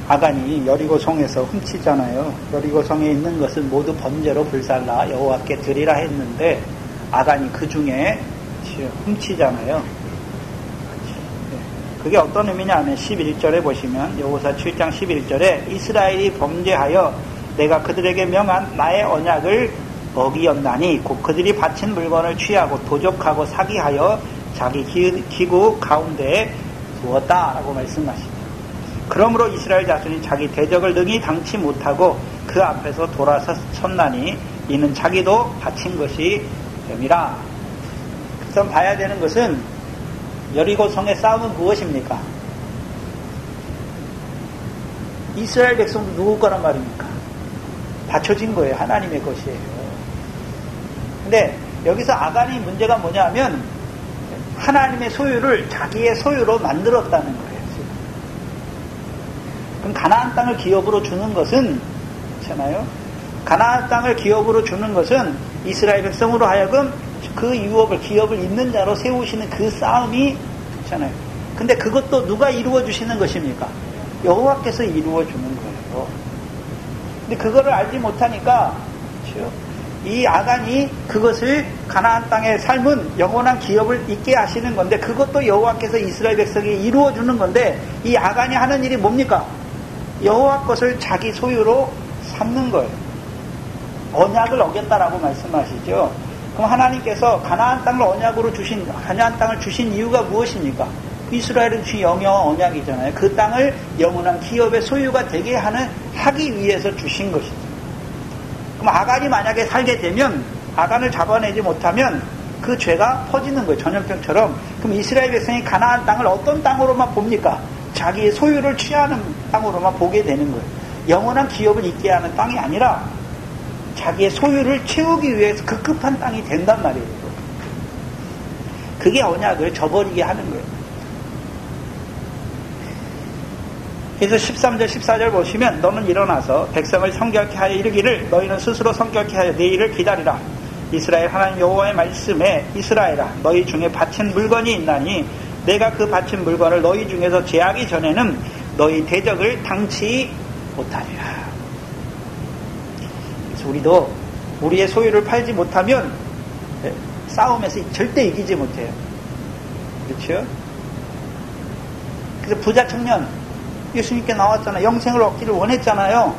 아간이 여리고성에서 훔치잖아요. 여리고성에 있는 것은 모두 번제로 불살라 여호와께 드리라 했는데 아간이 그 중에 훔치잖아요. 그게 어떤 의미냐 하면 11절에 보시면 여호수아 7장 11절에 이스라엘이 범죄하여 내가 그들에게 명한 나의 언약을 어기었나니 곧 그들이 바친 물건을 취하고 도적하고 사기하여 자기 기구 가운데에 두었다라고 말씀하십니다. 그러므로 이스라엘 자손이 자기 대적을 능히 당치 못하고 그 앞에서 돌아섰나니 이는 자기도 바친 것이 됨이라. 그래서 봐야 되는 것은 여리고 성의 싸움은 무엇입니까? 이스라엘 백성도 누구 거란 말입니까? 바쳐진 거예요. 하나님의 것이에요. 근데 여기서 아간의 문제가 뭐냐면 하나님의 소유를 자기의 소유로 만들었다는 거예요. 그럼 가나안 땅을 기업으로 주는 것은 있잖아요. 가나안 땅을 기업으로 주는 것은 이스라엘 백성으로 하여금 그 유업을 기업을 있는 자로 세우시는 그 싸움이 있잖아요. 근데 그것도 누가 이루어 주시는 것입니까? 여호와께서 이루어 주는 거예요. 근데 그거를 알지 못하니까 이 아간이 그것을 가나안 땅의 삶은 영원한 기업을 있게 하시는 건데 그것도 여호와께서 이스라엘 백성에게 이루어 주는 건데 이 아간이 하는 일이 뭡니까? 여호와 것을 자기 소유로 삼는 거예요. 언약을 어겼다라고 말씀하시죠. 그럼 하나님께서 가나안 땅을 언약으로 주신 가나안 땅을 주신 이유가 무엇입니까? 이스라엘은 주 영영한 언약이잖아요. 그 땅을 영원한 기업의 소유가 되게 하기 위해서 주신 것이죠. 그럼 아간이 만약에 살게 되면 아간을 잡아내지 못하면 그 죄가 퍼지는 거예요. 전염병처럼. 그럼 이스라엘 백성이 가나안 땅을 어떤 땅으로만 봅니까? 자기의 소유를 취하는 땅으로만 보게 되는 거예요. 영원한 기업을 있게 하는 땅이 아니라 자기의 소유를 채우기 위해서 급급한 땅이 된단 말이에요. 그게 언약을 저버리게 하는 거예요. 그래서 13절 14절 보시면 너는 일어나서 백성을 성결케 하여 이르기를 너희는 스스로 성결케 하여 내일을 기다리라. 이스라엘 하나님 여호와의 말씀에 이스라엘아 너희 중에 바친 물건이 있나니 내가 그 바친 물건을 너희 중에서 제하기 전에는 너희 대적을 당치 못하리라. 그래서 우리도 우리의 소유를 팔지 못하면 싸움에서 절대 이기지 못해요. 그렇죠? 그래서 부자 청년 예수님께 나왔잖아요. 영생을 얻기를 원했잖아요.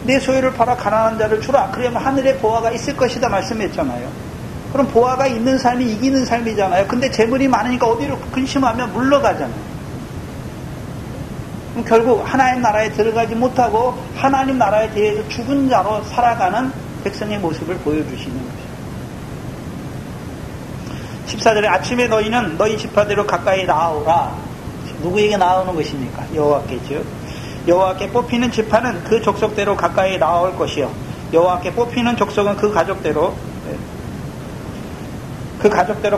내 소유를 팔아 가난한 자를 주라. 그러면 하늘에 보화가 있을 것이다 말씀했잖아요. 그럼 보화가 있는 삶이 이기는 삶이잖아요. 근데 재물이 많으니까 어디로 근심하면 물러가잖아요. 그럼 결국 하나님 나라에 들어가지 못하고 하나님 나라에 대해서 죽은 자로 살아가는 백성의 모습을 보여주시는 거죠. 14절에 아침에 너희는 너희 지파대로 가까이 나아오라. 누구에게 나오는 것입니까? 여호와께죠. 여호와께 뽑히는 지파는 그 족속대로 가까이 나올 것이요. 여호와께 뽑히는 족속은 그 가족대로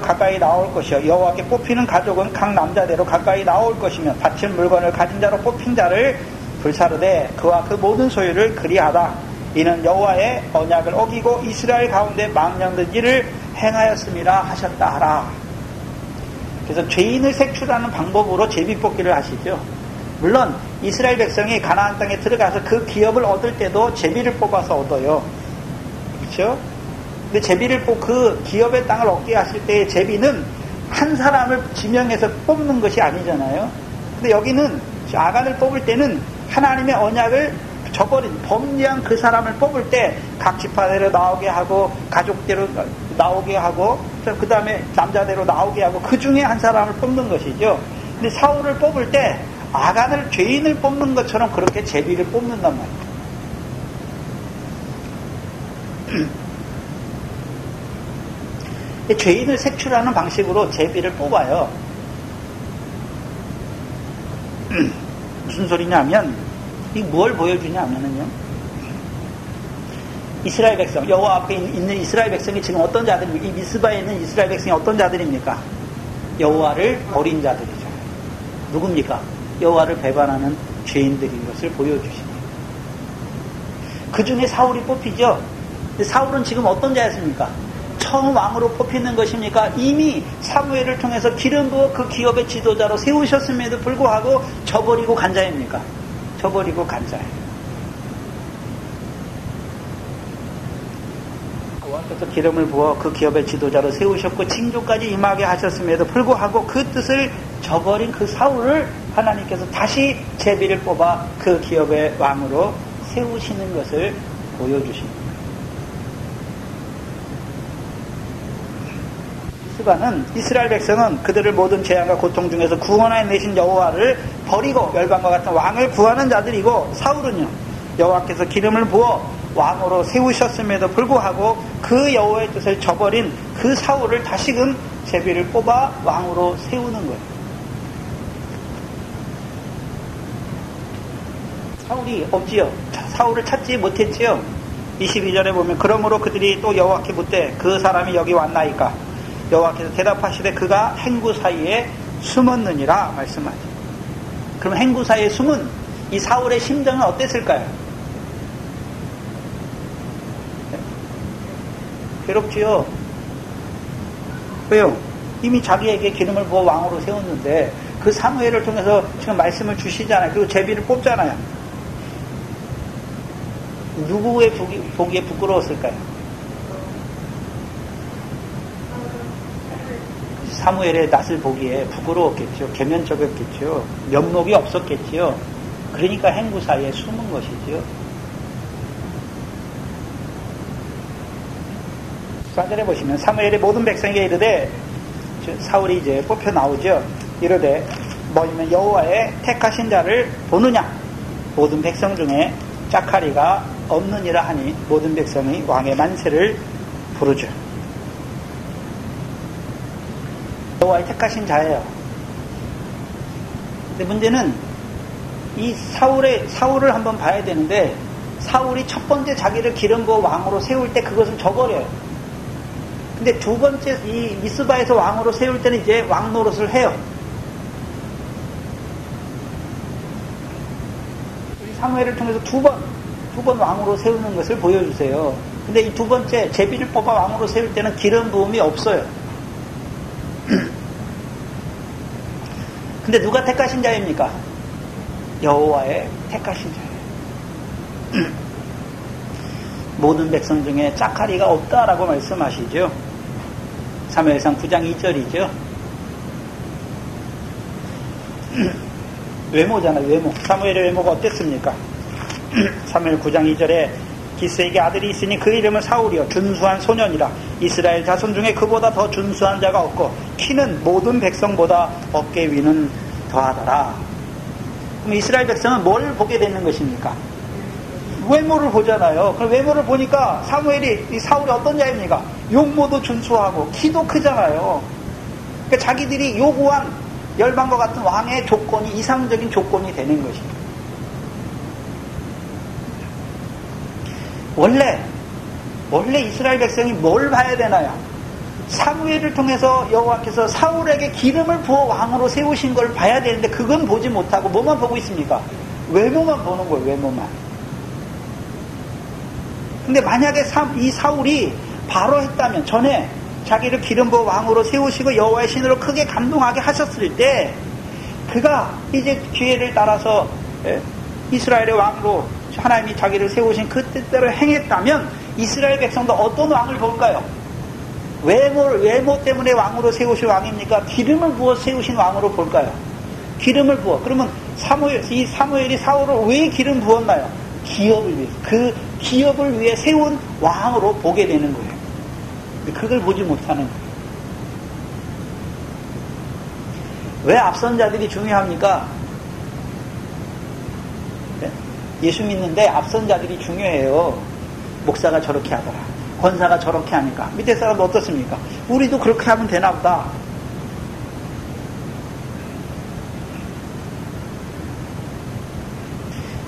가까이 나올 것이요. 여호와께 뽑히는 가족은 각 남자대로 가까이 나올 것이며 바친 물건을 가진 자로 뽑힌 자를 불사르되 그와 그 모든 소유를 그리하다. 이는 여호와의 언약을 어기고 이스라엘 가운데 망령되기를 행하였음이라 하셨다 하라. 그래서 죄인을 색출하는 방법으로 제비뽑기를 하시죠. 물론 이스라엘 백성이 가나안 땅에 들어가서 그 기업을 얻을 때도 제비를 뽑아서 얻어요. 그렇죠? 근데 그 기업의 땅을 얻게 하실 때의 제비는 한 사람을 지명해서 뽑는 것이 아니잖아요. 근데 여기는 아간을 뽑을 때는 하나님의 언약을 저버린 범죄한 그 사람을 뽑을 때 각 지파대로 나오게 하고 가족대로 나오게 하고 그 다음에 남자대로 나오게 하고 그 중에 한 사람을 뽑는 것이죠. 근데 사울을 뽑을 때 아간을 죄인을 뽑는 것처럼 그렇게 제비를 뽑는단 말이에요. 죄인을 색출하는 방식으로 제비를 뽑아요. 무슨 소리냐면 이 뭘 보여주냐면은요. 이스라엘 백성, 여호와 앞에 있는 이스라엘 백성이 지금 어떤 자들입니까? 이 미스바에 있는 이스라엘 백성이 어떤 자들입니까? 여호와를 버린 자들이죠. 누굽니까? 여호와를 배반하는 죄인들인 것을 보여주십니다. 그 중에 사울이 뽑히죠. 근데 사울은 지금 어떤 자였습니까? 처음 왕으로 뽑히는 것입니까? 이미 사무엘을 통해서 기름 부어 그 기업의 지도자로 세우셨음에도 불구하고 저버리고 간 자입니까? 저버리고 간 자예요. 왕께서 기름을 부어 그 기업의 지도자로 세우셨고 징조까지 임하게 하셨음에도 불구하고 그 뜻을 저버린 그 사울을 하나님께서 다시 제비를 뽑아 그 기업의 왕으로 세우시는 것을 보여주십니다. 이스라엘 백성은 그들을 모든 재앙과 고통 중에서 구원하여 내신 여호와를 버리고 열방과 같은 왕을 구하는 자들이고 사울은요 여호와께서 기름을 부어 왕으로 세우셨음에도 불구하고 그 여호와의 뜻을 저버린 그 사울을 다시금 제비를 뽑아 왕으로 세우는 거예요. 사울이 없지요. 사울을 찾지 못했지요. 22절에 보면 그러므로 그들이 또 여호와께 묻되 그 사람이 여기 왔나이까? 여호와께서 대답하시되 그가 행구 사이에 숨었느니라 말씀하죠. 그럼 행구 사이에 숨은 이 사울의 심정은 어땠을까요? 괴롭지요. 왜요? 이미 자기에게 기름을 부어 왕으로 세웠는데 그 사무엘을 통해서 지금 말씀을 주시잖아요. 그리고 제비를 뽑잖아요. 누구의 보기에 부끄러웠을까요? 사무엘의 낯을 보기에 부끄러웠겠죠. 계면적이었겠죠. 면목이 없었겠죠. 그러니까 행구 사이에 숨은 것이죠. 4절에 보시면 사무엘의 모든 백성에게 이르되 사울이 이제 뽑혀 나오죠. 이르되 뭐냐면 여호와의 택하신 자를 보느냐 모든 백성 중에 짝하리가 없느니라 하니 모든 백성이 왕의 만세를 부르죠. 여호와의 택하신 자예요. 근데 문제는 이 사울을 한번 봐야 되는데 사울이 첫 번째 자기를 기름 부어 왕으로 세울 때 그것을 저버려요. 근데 두 번째 이 미스바에서 왕으로 세울 때는 이제 왕 노릇을 해요. 우리 사무엘을 통해서 두 번 왕으로 세우는 것을 보여주세요. 근데 이 두 번째 제비를 뽑아 왕으로 세울 때는 기름 부음이 없어요. 근데 누가 택하신 자입니까? 여호와의 택하신 자예요. 모든 백성 중에 짝하리가 없다라고 말씀하시죠. 사무엘상 9장 2절이죠. 외모잖아요. 외모. 사무엘의 외모가 어땠습니까? 사무엘 9장 2절에 기스에게 아들이 있으니 그 이름은 사울이요 준수한 소년이라. 이스라엘 자손 중에 그보다 더 준수한 자가 없고 키는 모든 백성보다 어깨 위는 더하더라. 그럼 이스라엘 백성은 뭘 보게 되는 것입니까? 외모를 보잖아요. 그럼 외모를 보니까 사무엘이, 사울이 어떤 자입니까? 용모도 준수하고 키도 크잖아요. 그러니까 자기들이 요구한 열방과 같은 왕의 조건이 이상적인 조건이 되는 것입니다. 원래 이스라엘 백성이 뭘 봐야 되나요? 사무엘을 통해서 여호와께서 사울에게 기름을 부어 왕으로 세우신 걸 봐야 되는데 그건 보지 못하고 뭐만 보고 있습니까? 외모만 보는 거예요. 외모만. 근데 만약에 이 사울이 바로 했다면, 전에 자기를 기름 부어 왕으로 세우시고 여호와의 신으로 크게 감동하게 하셨을 때 그가 이제 기회를 따라서 이스라엘의 왕으로 하나님이 자기를 세우신 그 뜻대로 행했다면 이스라엘 백성도 어떤 왕을 볼까요? 외모 때문에 왕으로 세우신 왕입니까? 기름을 부어 세우신 왕으로 볼까요? 기름을 부어. 그러면 이 사무엘이 사울을 왜 기름 부었나요? 기업을 위해서. 그 기업을 위해 세운 왕으로 보게 되는 거예요. 그걸 보지 못하는 거예요. 왜 앞선 자들이 중요합니까? 예수 믿는데 앞선 자들이 중요해요. 목사가 저렇게 하더라. 권사가 저렇게 하니까. 밑에 사람도 어떻습니까? 우리도 그렇게 하면 되나 보다.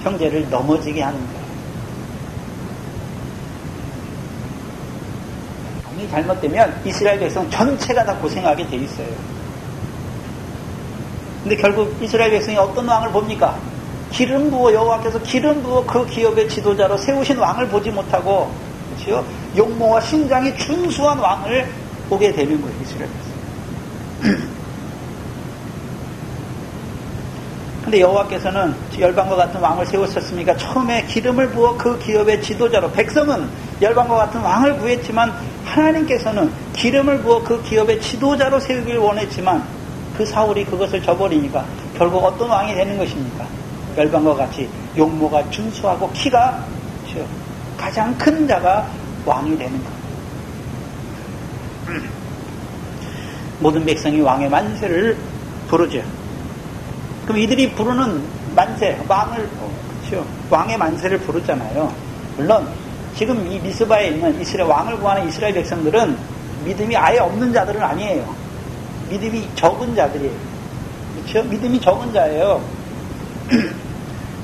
형제를 넘어지게 하는 거예요. 왕이 잘못되면 이스라엘 백성 전체가 다 고생하게 돼 있어요. 근데 결국 이스라엘 백성이 어떤 왕을 봅니까? 기름 부어, 여호와께서 기름 부어 그 기업의 지도자로 세우신 왕을 보지 못하고, 그렇죠? 용모와 신장이 준수한 왕을 보게 되는 거예요, 이스라엘 백성. 근데 여호와께서는 열방과 같은 왕을 세우셨으니까 처음에 기름을 부어 그 기업의 지도자로, 백성은 열방과 같은 왕을 구했지만 하나님께서는 기름을 부어 그 기업의 지도자로 세우길 원했지만 그 사울이 그것을 저버리니까 결국 어떤 왕이 되는 것입니까? 열방과 같이 용모가 준수하고 키가 가장 큰 자가 왕이 되는 것. 모든 백성이 왕의 만세를 부르죠. 그럼 이들이 부르는 만세, 왕의 만세를 부르잖아요. 물론 지금 이 미스바에 있는 이스라엘 왕을 구하는 이스라엘 백성들은 믿음이 아예 없는 자들은 아니에요. 믿음이 적은 자들이에요. 그렇죠? 믿음이 적은 자예요.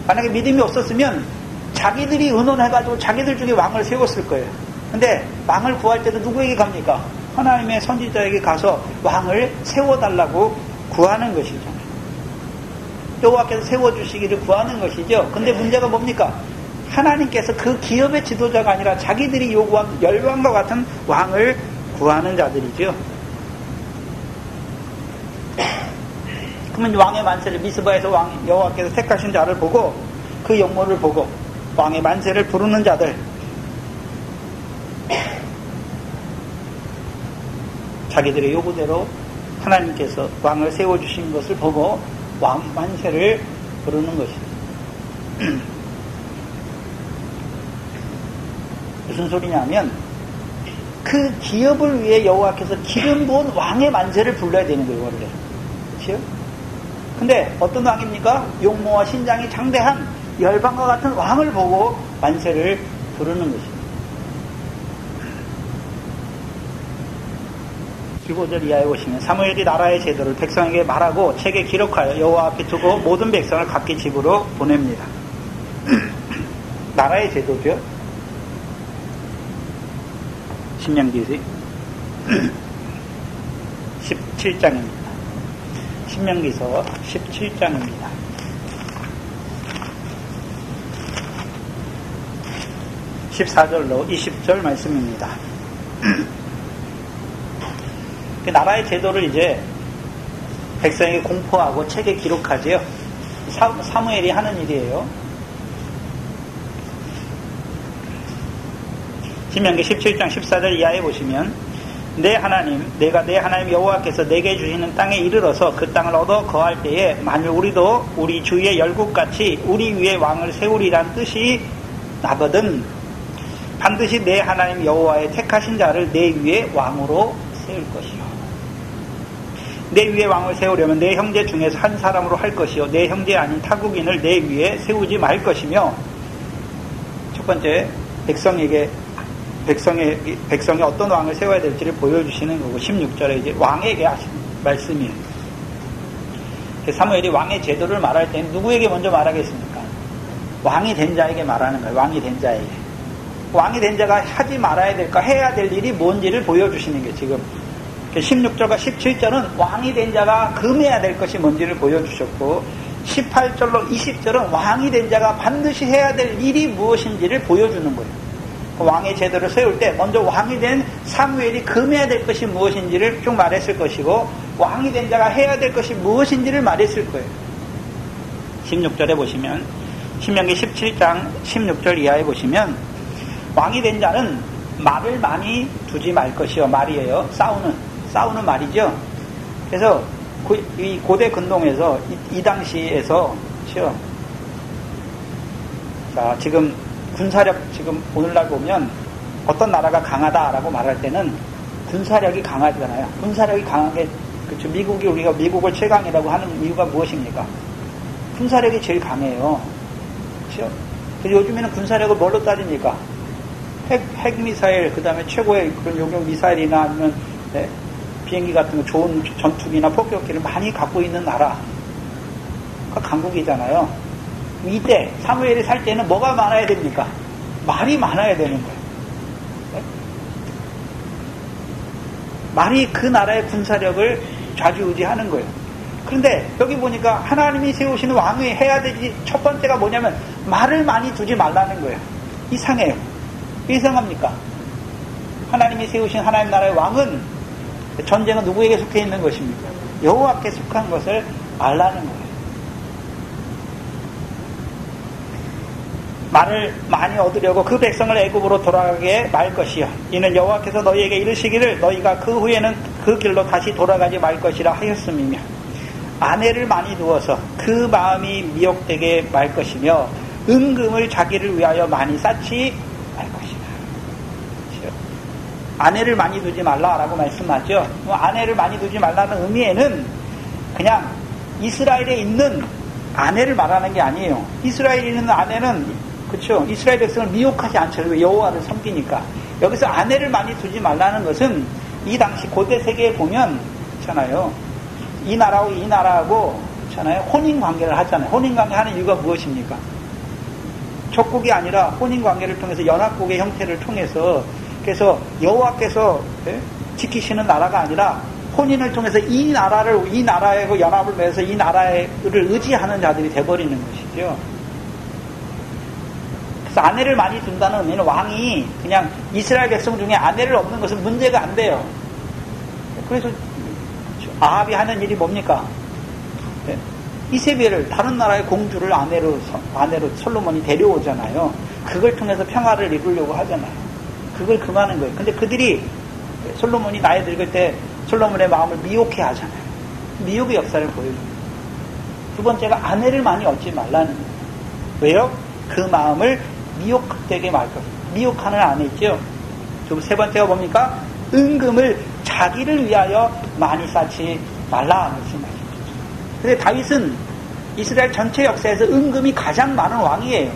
만약에 믿음이 없었으면 자기들이 의논해가지고 자기들 중에 왕을 세웠을 거예요. 근데 왕을 구할 때도 누구에게 갑니까? 하나님의 선지자에게 가서 왕을 세워달라고 구하는 것이죠. 여호와께서 세워주시기를 구하는 것이죠. 근데 문제가 뭡니까? 하나님께서 그 기업의 지도자가 아니라 자기들이 요구한 열왕과 같은 왕을 구하는 자들이죠. 그러면 왕의 만세를, 미스바에서 여호와께서 택하신 자를 보고 그 용모를 보고 왕의 만세를 부르는 자들, 자기들의 요구대로 하나님께서 왕을 세워주신 것을 보고 왕 만세를 부르는 것입니다. 무슨 소리냐면 그 기업을 위해 여호와께서 기름 부은 왕의 만세를 불러야 되는 거예요, 원래. 그렇죠? 근데 어떤 왕입니까? 용모와 신장이 장대한 열방과 같은 왕을 보고 만세를 부르는 것입니다. 15절 이하에 오시면 사무엘이 나라의 제도를 백성에게 말하고 책에 기록하여 여호와 앞에 두고 모든 백성을 각기 집으로 보냅니다. 나라의 제도죠. 신명기 17장입니다. 신명기서 17장입니다. 14절로 20절 말씀입니다. 그 나라의 제도를 이제 백성에게 공포하고 책에 기록하지요. 사무엘이 하는 일이에요. 신명기 17장 14절 이하에 보시면 내가 내 하나님 여호와께서 내게 주시는 땅에 이르러서 그 땅을 얻어 거할 때에 만일 우리도 우리 주위의 열국같이 우리 위에 왕을 세우리란 뜻이 나거든 반드시 내 하나님 여호와의 택하신 자를 내 위에 왕으로 세울 것이요. 내 위에 왕을 세우려면 내 형제 중에서 한 사람으로 할 것이요 내 형제 아닌 타국인을 내 위에 세우지 말 것이며, 첫 번째 백성이 어떤 왕을 세워야 될지를 보여주시는 거고, 16절에 이제 왕에게 하시는 말씀이에요. 사무엘이 왕의 제도를 말할 때는 누구에게 먼저 말하겠습니까? 왕이 된 자에게 말하는 거예요. 왕이 된 자에게. 왕이 된 자가 하지 말아야 될까, 해야 될 일이 뭔지를 보여주시는 게 지금 16절과 17절은 왕이 된 자가 금해야 될 것이 뭔지를 보여주셨고, 18절로 20절은 왕이 된 자가 반드시 해야 될 일이 무엇인지를 보여주는 거예요. 왕의 제도를 세울 때 먼저 왕이 된 사무엘이 금해야 될 것이 무엇인지를 쭉 말했을 것이고, 왕이 된 자가 해야 될 것이 무엇인지를 말했을 거예요. 16절에 보시면, 신명기 17장 16절 이하에 보시면, 왕이 된 자는 말을 많이 두지 말 것이요. 말이에요. 싸우는 말이죠. 그래서 이 고대 근동에서 이 당시에서, 자, 지금 군사력, 지금 오늘날 보면 어떤 나라가 강하다라고 말할 때는 군사력이 강하잖아요. 군사력이 강하게, 그렇죠. 우리가 미국을 최강이라고 하는 이유가 무엇입니까? 군사력이 제일 강해요. 그렇죠. 그래서 요즘에는 군사력을 뭘로 따집니까? 핵미사일, 그 다음에 최고의 그런 용역 미사일이나 아니면, 네, 비행기 같은 거 좋은 전투기나 폭격기를 많이 갖고 있는 나라가 강국이잖아요. 이때 사무엘이 살 때는 뭐가 많아야 됩니까? 말이 많아야 되는 거예요. 네? 말이 그 나라의 군사력을 좌지우지하는 거예요. 그런데 여기 보니까 하나님이 세우시는 왕이 해야 되지 첫 번째가 뭐냐면 말을 많이 두지 말라는 거예요. 이상해요. 이상합니까? 하나님이 세우신 하나님 나라의 왕은, 전쟁은 누구에게 속해 있는 것입니까? 여호와께 속한 것을 알라는 거예요. 말을 많이 얻으려고 그 백성을 애굽으로 돌아가게 말 것이요. 이는 여호와께서 너희에게 이르시기를 너희가 그 후에는 그 길로 다시 돌아가지 말 것이라 하였음이며, 아내를 많이 두어서 그 마음이 미혹되게 말 것이며, 은금을 자기를 위하여 많이 쌓지 말 것이다. 그렇죠? 아내를 많이 두지 말라라고 말씀하죠. 아내를 많이 두지 말라는 의미에는 그냥 이스라엘에 있는 아내를 말하는 게 아니에요. 이스라엘에 있는 아내는, 그렇죠, 이스라엘 백성을 미혹하지 않죠. 여호와를 섬기니까. 여기서 아내를 많이 두지 말라는 것은 이 당시 고대 세계에 보면, 있잖아요, 이 나라하고 이 나라하고, 있잖아요, 혼인관계를 하잖아요. 혼인관계 하는 이유가 무엇입니까? 족국이 아니라 혼인관계를 통해서 연합국의 형태를 통해서, 그래서 여호와께서 지키시는 나라가 아니라 혼인을 통해서 이 나라에 연합을 맺어서 이 나라를 의지하는 자들이 돼버리는 것이죠. 그래서 아내를 많이 둔다는 의미는 왕이 그냥 이스라엘 백성 중에 아내를 얻는 것은 문제가 안 돼요. 그래서 아합이 하는 일이 뭡니까? 이세벨을, 다른 나라의 공주를 아내로 솔로몬이 데려오잖아요. 그걸 통해서 평화를 이루려고 하잖아요. 그걸 금하는 거예요. 근데 그들이, 솔로몬이 나이 늙을 때 솔로몬의 마음을 미혹해 하잖아요. 미혹의 역사를 보여줍니다. 두 번째가 아내를 많이 얻지 말라는 거예요. 왜요? 그 마음을 미혹되게 말 것입니다. 미혹하는 아내 있죠? 세 번째가 뭡니까? 은금을 자기를 위하여 많이 쌓지 말라 말씀하십니다. 근데 다윗은 이스라엘 전체 역사에서 은금이 가장 많은 왕이에요.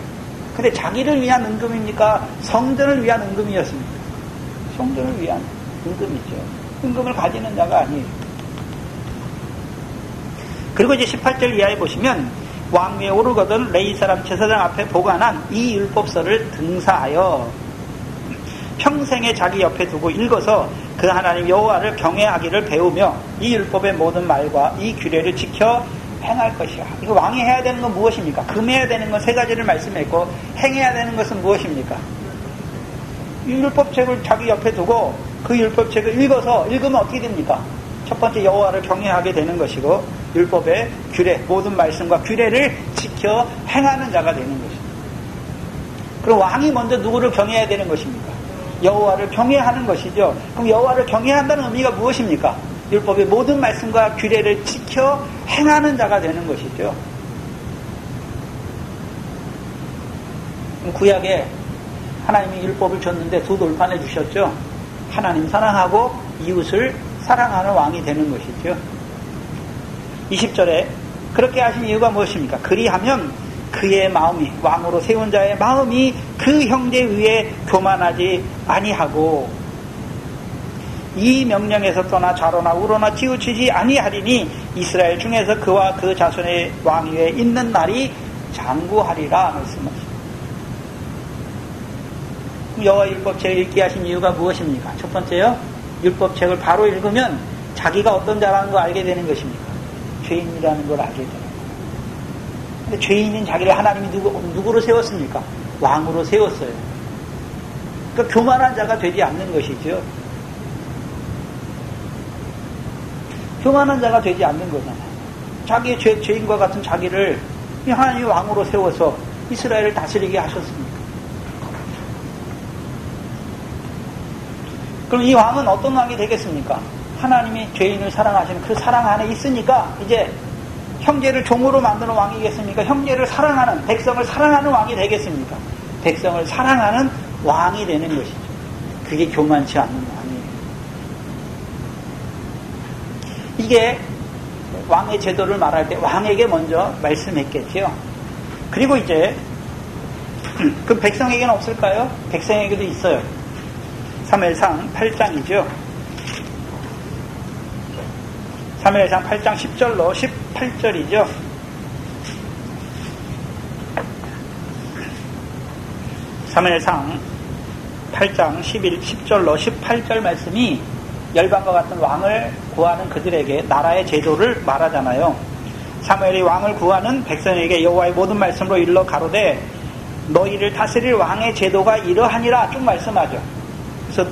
근데 자기를 위한 은금입니까? 성전을 위한 은금이었습니까? 성전을 위한 은금이죠. 은금을 가지는 자가 아니에요. 그리고 이제 18절 이하에 보시면, 왕위에 오르거든 레위 사람 제사장 앞에 보관한 이 율법서를 등사하여 평생에 자기 옆에 두고 읽어서 그 하나님 여호와를 경외하기를 배우며 이 율법의 모든 말과 이 규례를 지켜 행할 것이야. 이거 왕이 해야 되는 건 무엇입니까? 금해야 되는 건 세 가지를 말씀했고, 행해야 되는 것은 무엇입니까? 이 율법책을 자기 옆에 두고 그 율법책을 읽으면 어떻게 됩니까? 첫 번째 여호와를 경외하게 되는 것이고, 율법의 규례, 모든 말씀과 규례를 지켜 행하는 자가 되는 것입니다. 그럼 왕이 먼저 누구를 경외해야 되는 것입니까? 여호와를 경외하는 것이죠. 그럼 여호와를 경외한다는 의미가 무엇입니까? 율법의 모든 말씀과 규례를 지켜 행하는 자가 되는 것이죠. 구약에 하나님이 율법을 줬는데 두 돌판에 주셨죠. 하나님 사랑하고 이웃을 사랑하는 왕이 되는 것이죠. 20절에 그렇게 하신 이유가 무엇입니까? 그리하면 그의 마음이, 왕으로 세운 자의 마음이 그 형제 위에 교만하지 아니하고 이 명령에서 떠나 좌로나 우로나 치우치지 아니하리니 이스라엘 중에서 그와 그 자손의 왕 위에 있는 날이 장구하리라 말씀하십니다. 여호와 율법책을 읽게 하신 이유가 무엇입니까? 첫 번째요, 율법책을 바로 읽으면 자기가 어떤 자라는 걸 알게 되는 것입니까? 죄인이라는 걸 알게 되는 거예요. 근데 죄인인 자기를 하나님이 누구로 세웠습니까? 왕으로 세웠어요. 그러니까 교만한 자가 되지 않는 것이죠. 교만한 자가 되지 않는 거잖아요. 자기의 죄인과 같은 자기를 하나님이 왕으로 세워서 이스라엘을 다스리게 하셨습니다. 그럼 이 왕은 어떤 왕이 되겠습니까? 하나님이 죄인을 사랑하시는 그 사랑 안에 있으니까 이제 형제를 종으로 만드는 왕이겠습니까? 형제를 사랑하는, 백성을 사랑하는 왕이 되겠습니까? 백성을 사랑하는 왕이 되는 것이죠. 그게 교만치 않는 왕이에요. 이게 왕의 제도를 말할 때 왕에게 먼저 말씀했겠죠. 그리고 이제 그 백성에게는 없을까요? 백성에게도 있어요. 사무엘상 8장이죠. 사무엘상 8장 10절로 18절이죠. 사무엘상 8장 10절로 18절 말씀이 열방과 같은 왕을 구하는 그들에게 나라의 제도를 말하잖아요. 사무엘이 왕을 구하는 백성에게 여호와의 모든 말씀으로 일러 가로되 너희를 다스릴 왕의 제도가 이러하니라 쭉 말씀하죠. 그래서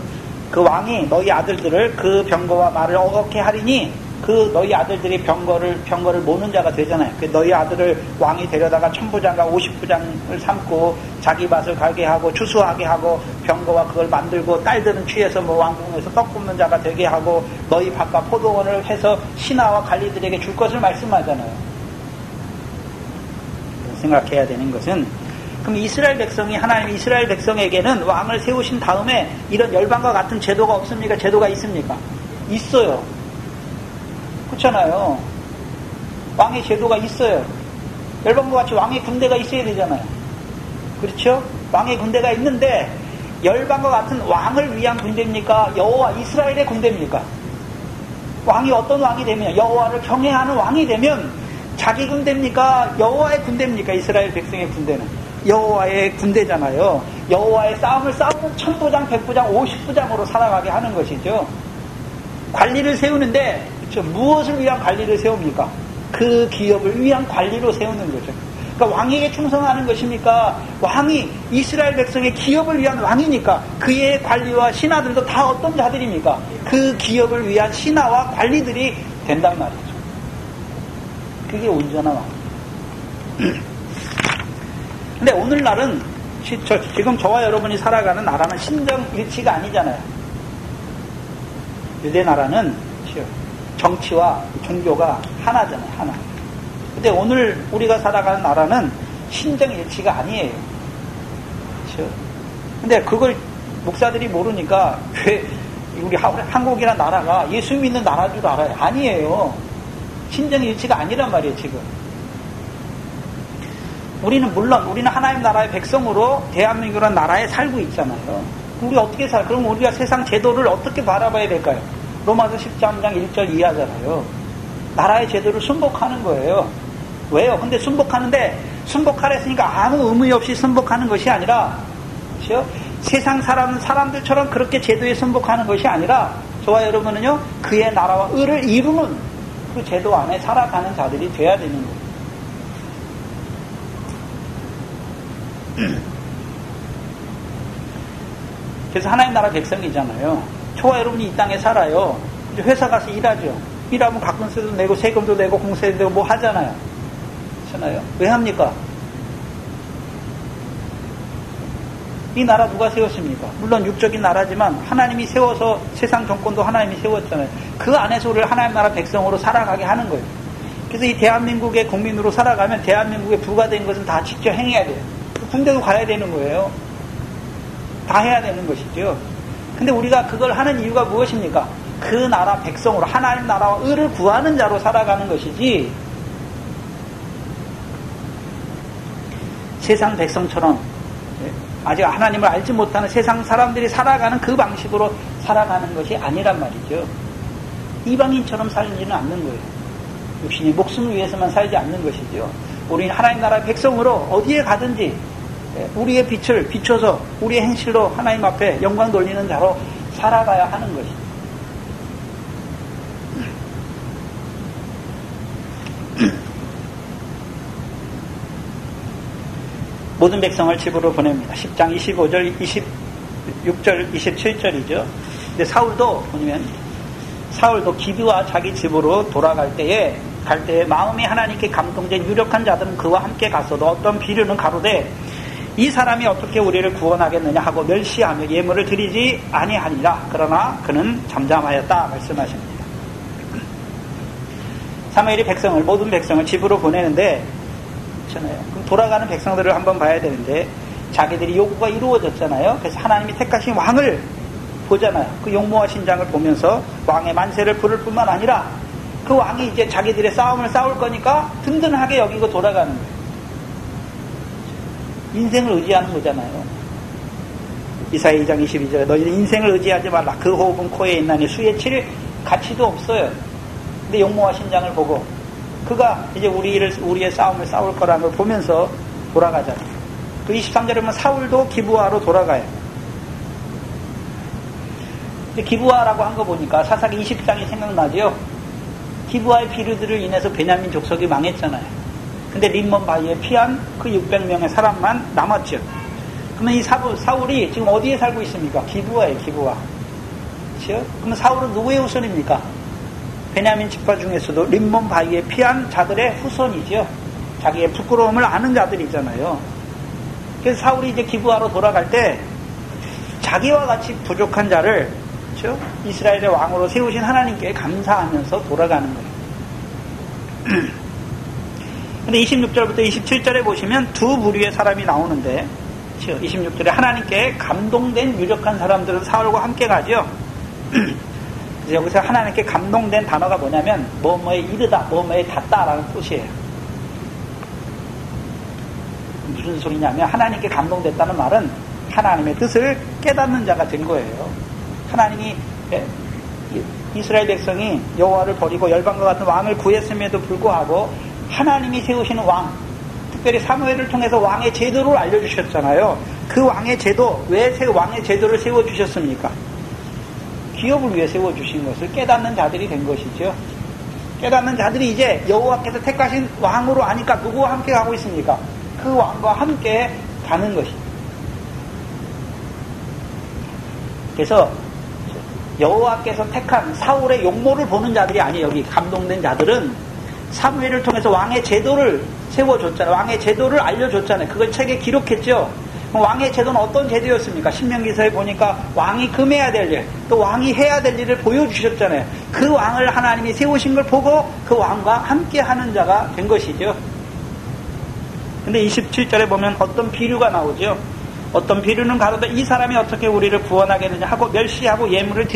그 왕이 너희 아들들을 그 병거와 말을 어겁게 하리니 그 너희 아들들이 병거를 모는 자가 되잖아요. 그 너희 아들을 왕이 데려다가 1000부장과 50부장을 삼고 자기 밭을 가게 하고 추수하게 하고 병거와 그걸 만들고 딸들은 취해서 왕궁에서 떡 굽는 자가 되게 하고 너희 밭과 포도원을 해서 신하와 관리들에게 줄 것을 말씀하잖아요. 생각해야 되는 것은 그럼 이스라엘 백성이 하나님 이스라엘 백성에게는 왕을 세우신 다음에 이런 열방과 같은 제도가 없습니까? 제도가 있습니까? 있어요. 그렇잖아요. 왕의 제도가 있어요. 열방과 같이 왕의 군대가 있어야 되잖아요. 그렇죠? 왕의 군대가 있는데 열방과 같은 왕을 위한 군대입니까? 여호와 이스라엘의 군대입니까? 왕이 어떤 왕이 되면 여호와를 경외하는 왕이 되면 자기 군대입니까? 여호와의 군대입니까? 이스라엘 백성의 군대는 여호와의 군대잖아요. 여호와의 싸움을 싸우는 1000부장, 100부장, 50부장으로 살아가게 하는 것이죠. 관리를 세우는데 무엇을 위한 관리를 세웁니까? 그 기업을 위한 관리로 세우는 거죠. 그러니까 왕에게 충성하는 것입니까? 왕이 이스라엘 백성의 기업을 위한 왕이니까 그의 관리와 신하들도 다 어떤 자들입니까? 그 기업을 위한 신하와 관리들이 된단 말이죠. 그게 온전한 왕. 근데 오늘날은 지금 저와 여러분이 살아가는 나라는 신정일치가 아니잖아요. 유대 나라는 정치와 종교가 하나잖아요. 하나. 근데 오늘 우리가 살아가는 나라는 신정일치가 아니에요. 그렇죠? 근데 그걸 목사들이 모르니까 우리 한국이라는 나라가 예수 믿는 나라인 줄 알아요. 아니에요. 신정일치가 아니란 말이에요. 지금. 우리는 하나님 나라의 백성으로 대한민국이라는 나라에 살고 있잖아요. 우리 어떻게 그럼 우리가 세상 제도를 어떻게 바라봐야 될까요? 로마서 13장 1절 이하잖아요. 나라의 제도를 순복하는 거예요. 왜요? 근데 순복하라 했으니까 아무 의미 없이 순복하는 것이 아니라, 그렇죠? 세상 사람들처럼 그렇게 제도에 순복하는 것이 아니라, 저와 여러분은요, 그의 나라와 의를 이루는 그 제도 안에 살아가는 자들이 돼야 되는 거예요. 그래서 하나님 나라 백성이잖아요. 저와 여러분이 이 땅에 살아요. 이제 회사 가서 일하죠. 일하면 가끔세도 내고 세금도 내고 공세도 내고 뭐 하잖아요. 그렇잖아요. 왜 합니까? 이 나라 누가 세웠습니까? 물론 육적인 나라지만 하나님이 세워서 세상 정권도 하나님이 세웠잖아요. 그 안에서 우리를 하나님 나라 백성으로 살아가게 하는 거예요. 그래서 이 대한민국의 국민으로 살아가면 대한민국에 부과된 것은 다 직접 행해야 돼요. 군대도 가야 되는 거예요. 다 해야 되는 것이죠. 근데 우리가 그걸 하는 이유가 무엇입니까? 그 나라 백성으로 하나님 나라와 의를 구하는 자로 살아가는 것이지 세상 백성처럼 아직 하나님을 알지 못하는 세상 사람들이 살아가는 그 방식으로 살아가는 것이 아니란 말이죠. 이방인처럼 살지는 않는 거예요. 육신이 목숨을 위해서만 살지 않는 것이죠. 우리는 하나님 나라의 백성으로 어디에 가든지 우리의 빛을 비춰서 우리의 행실로 하나님 앞에 영광 돌리는 자로 살아가야 하는 것이죠. 모든 백성을 집으로 보냅니다. 10장 25절, 26절, 27절이죠. 근데 사울도 기드와 자기 집으로 돌아갈 때에 마음이 하나님께 감동된 유력한 자들은 그와 함께 갔어도 어떤 비류는 가로되 이 사람이 어떻게 우리를 구원하겠느냐 하고 멸시하며 예물을 드리지 아니하니라. 그러나 그는 잠잠하였다 말씀하십니다. 사무엘이 모든 백성을 집으로 보내는데 그럼 돌아가는 백성들을 한번 봐야 되는데 자기들이 요구가 이루어졌잖아요. 그래서 하나님이 택하신 왕을 보잖아요. 그 용모와 신장을 보면서 왕의 만세를 부를 뿐만 아니라 그 왕이 이제 자기들의 싸움을 싸울 거니까 든든하게 여기고 돌아가는 거예요. 인생을 의지하는 거잖아요. 이사야 2장 22절에 너희는 인생을 의지하지 말라. 그 호흡은 코에 있나니 수에 칠 가치도 없어요. 근데 용모와 신장을 보고 그가 이제 우리의 싸움을 싸울 거라는 걸 보면서 돌아가잖아요. 그 23절에 보면 사울도 기브아로 돌아가요. 기브아라고 한 거 보니까 사사기 20장이 생각나죠. 기브아의 비류들을 인해서 베냐민 족속이 망했잖아요. 근데 림몬 바위에 피한 그 600명의 사람만 남았죠. 그러면 이 사울이 지금 어디에 살고 있습니까? 기브아예요, 기브아. 그렇죠? 그러면 사울은 누구의 후손입니까? 베냐민 지파 중에서도 림몬 바위에 피한 자들의 후손이죠. 자기의 부끄러움을 아는 자들이잖아요. 그래서 사울이 이제 기브아로 돌아갈 때 자기와 같이 부족한 자를 그렇죠? 이스라엘의 왕으로 세우신 하나님께 감사하면서 돌아가는 거예요. 근데 26절부터 27절에 보시면 두 부류의 사람이 나오는데 그렇죠? 26절에 하나님께 감동된 유력한 사람들은 사울과 함께 가죠. 그래서 여기서 하나님께 감동된 단어가 뭐냐면 뭐뭐에 이르다, 뭐뭐에 닿다라는 뜻이에요. 무슨 소리냐면 하나님께 감동됐다는 말은 하나님의 뜻을 깨닫는 자가 된 거예요. 하나님이 이스라엘 백성이 여호와를 버리고 열방과 같은 왕을 구했음에도 불구하고 하나님이 세우시는 왕, 특별히 사무엘을 통해서 왕의 제도를 알려주셨잖아요. 그 왕의 제도, 왜 왕의 제도를 세워주셨습니까? 기업을 위해 세워주신 것을 깨닫는 자들이 된 것이죠. 깨닫는 자들이 이제 여호와께서 택하신 왕으로 아니까 누구와 함께 가고 있습니까? 그 왕과 함께 가는 것입니다. 그래서 여호와께서 택한 사울의 용모를 보는 자들이 아니에요. 여기 감동된 자들은 사무엘을 통해서 왕의 제도를 세워줬잖아요. 왕의 제도를 알려줬잖아요. 그걸 책에 기록했죠. 왕의 제도는 어떤 제도였습니까? 신명기서에 보니까 왕이 금해야 될 일, 또 왕이 해야 될 일을 보여주셨잖아요. 그 왕을 하나님이 세우신 걸 보고 그 왕과 함께 하는 자가 된 것이죠. 근데 27절에 보면 어떤 비류가 나오죠. 어떤 비류는 가로되 이 사람이 어떻게 우리를 구원하겠느냐 하고 멸시하고 예물을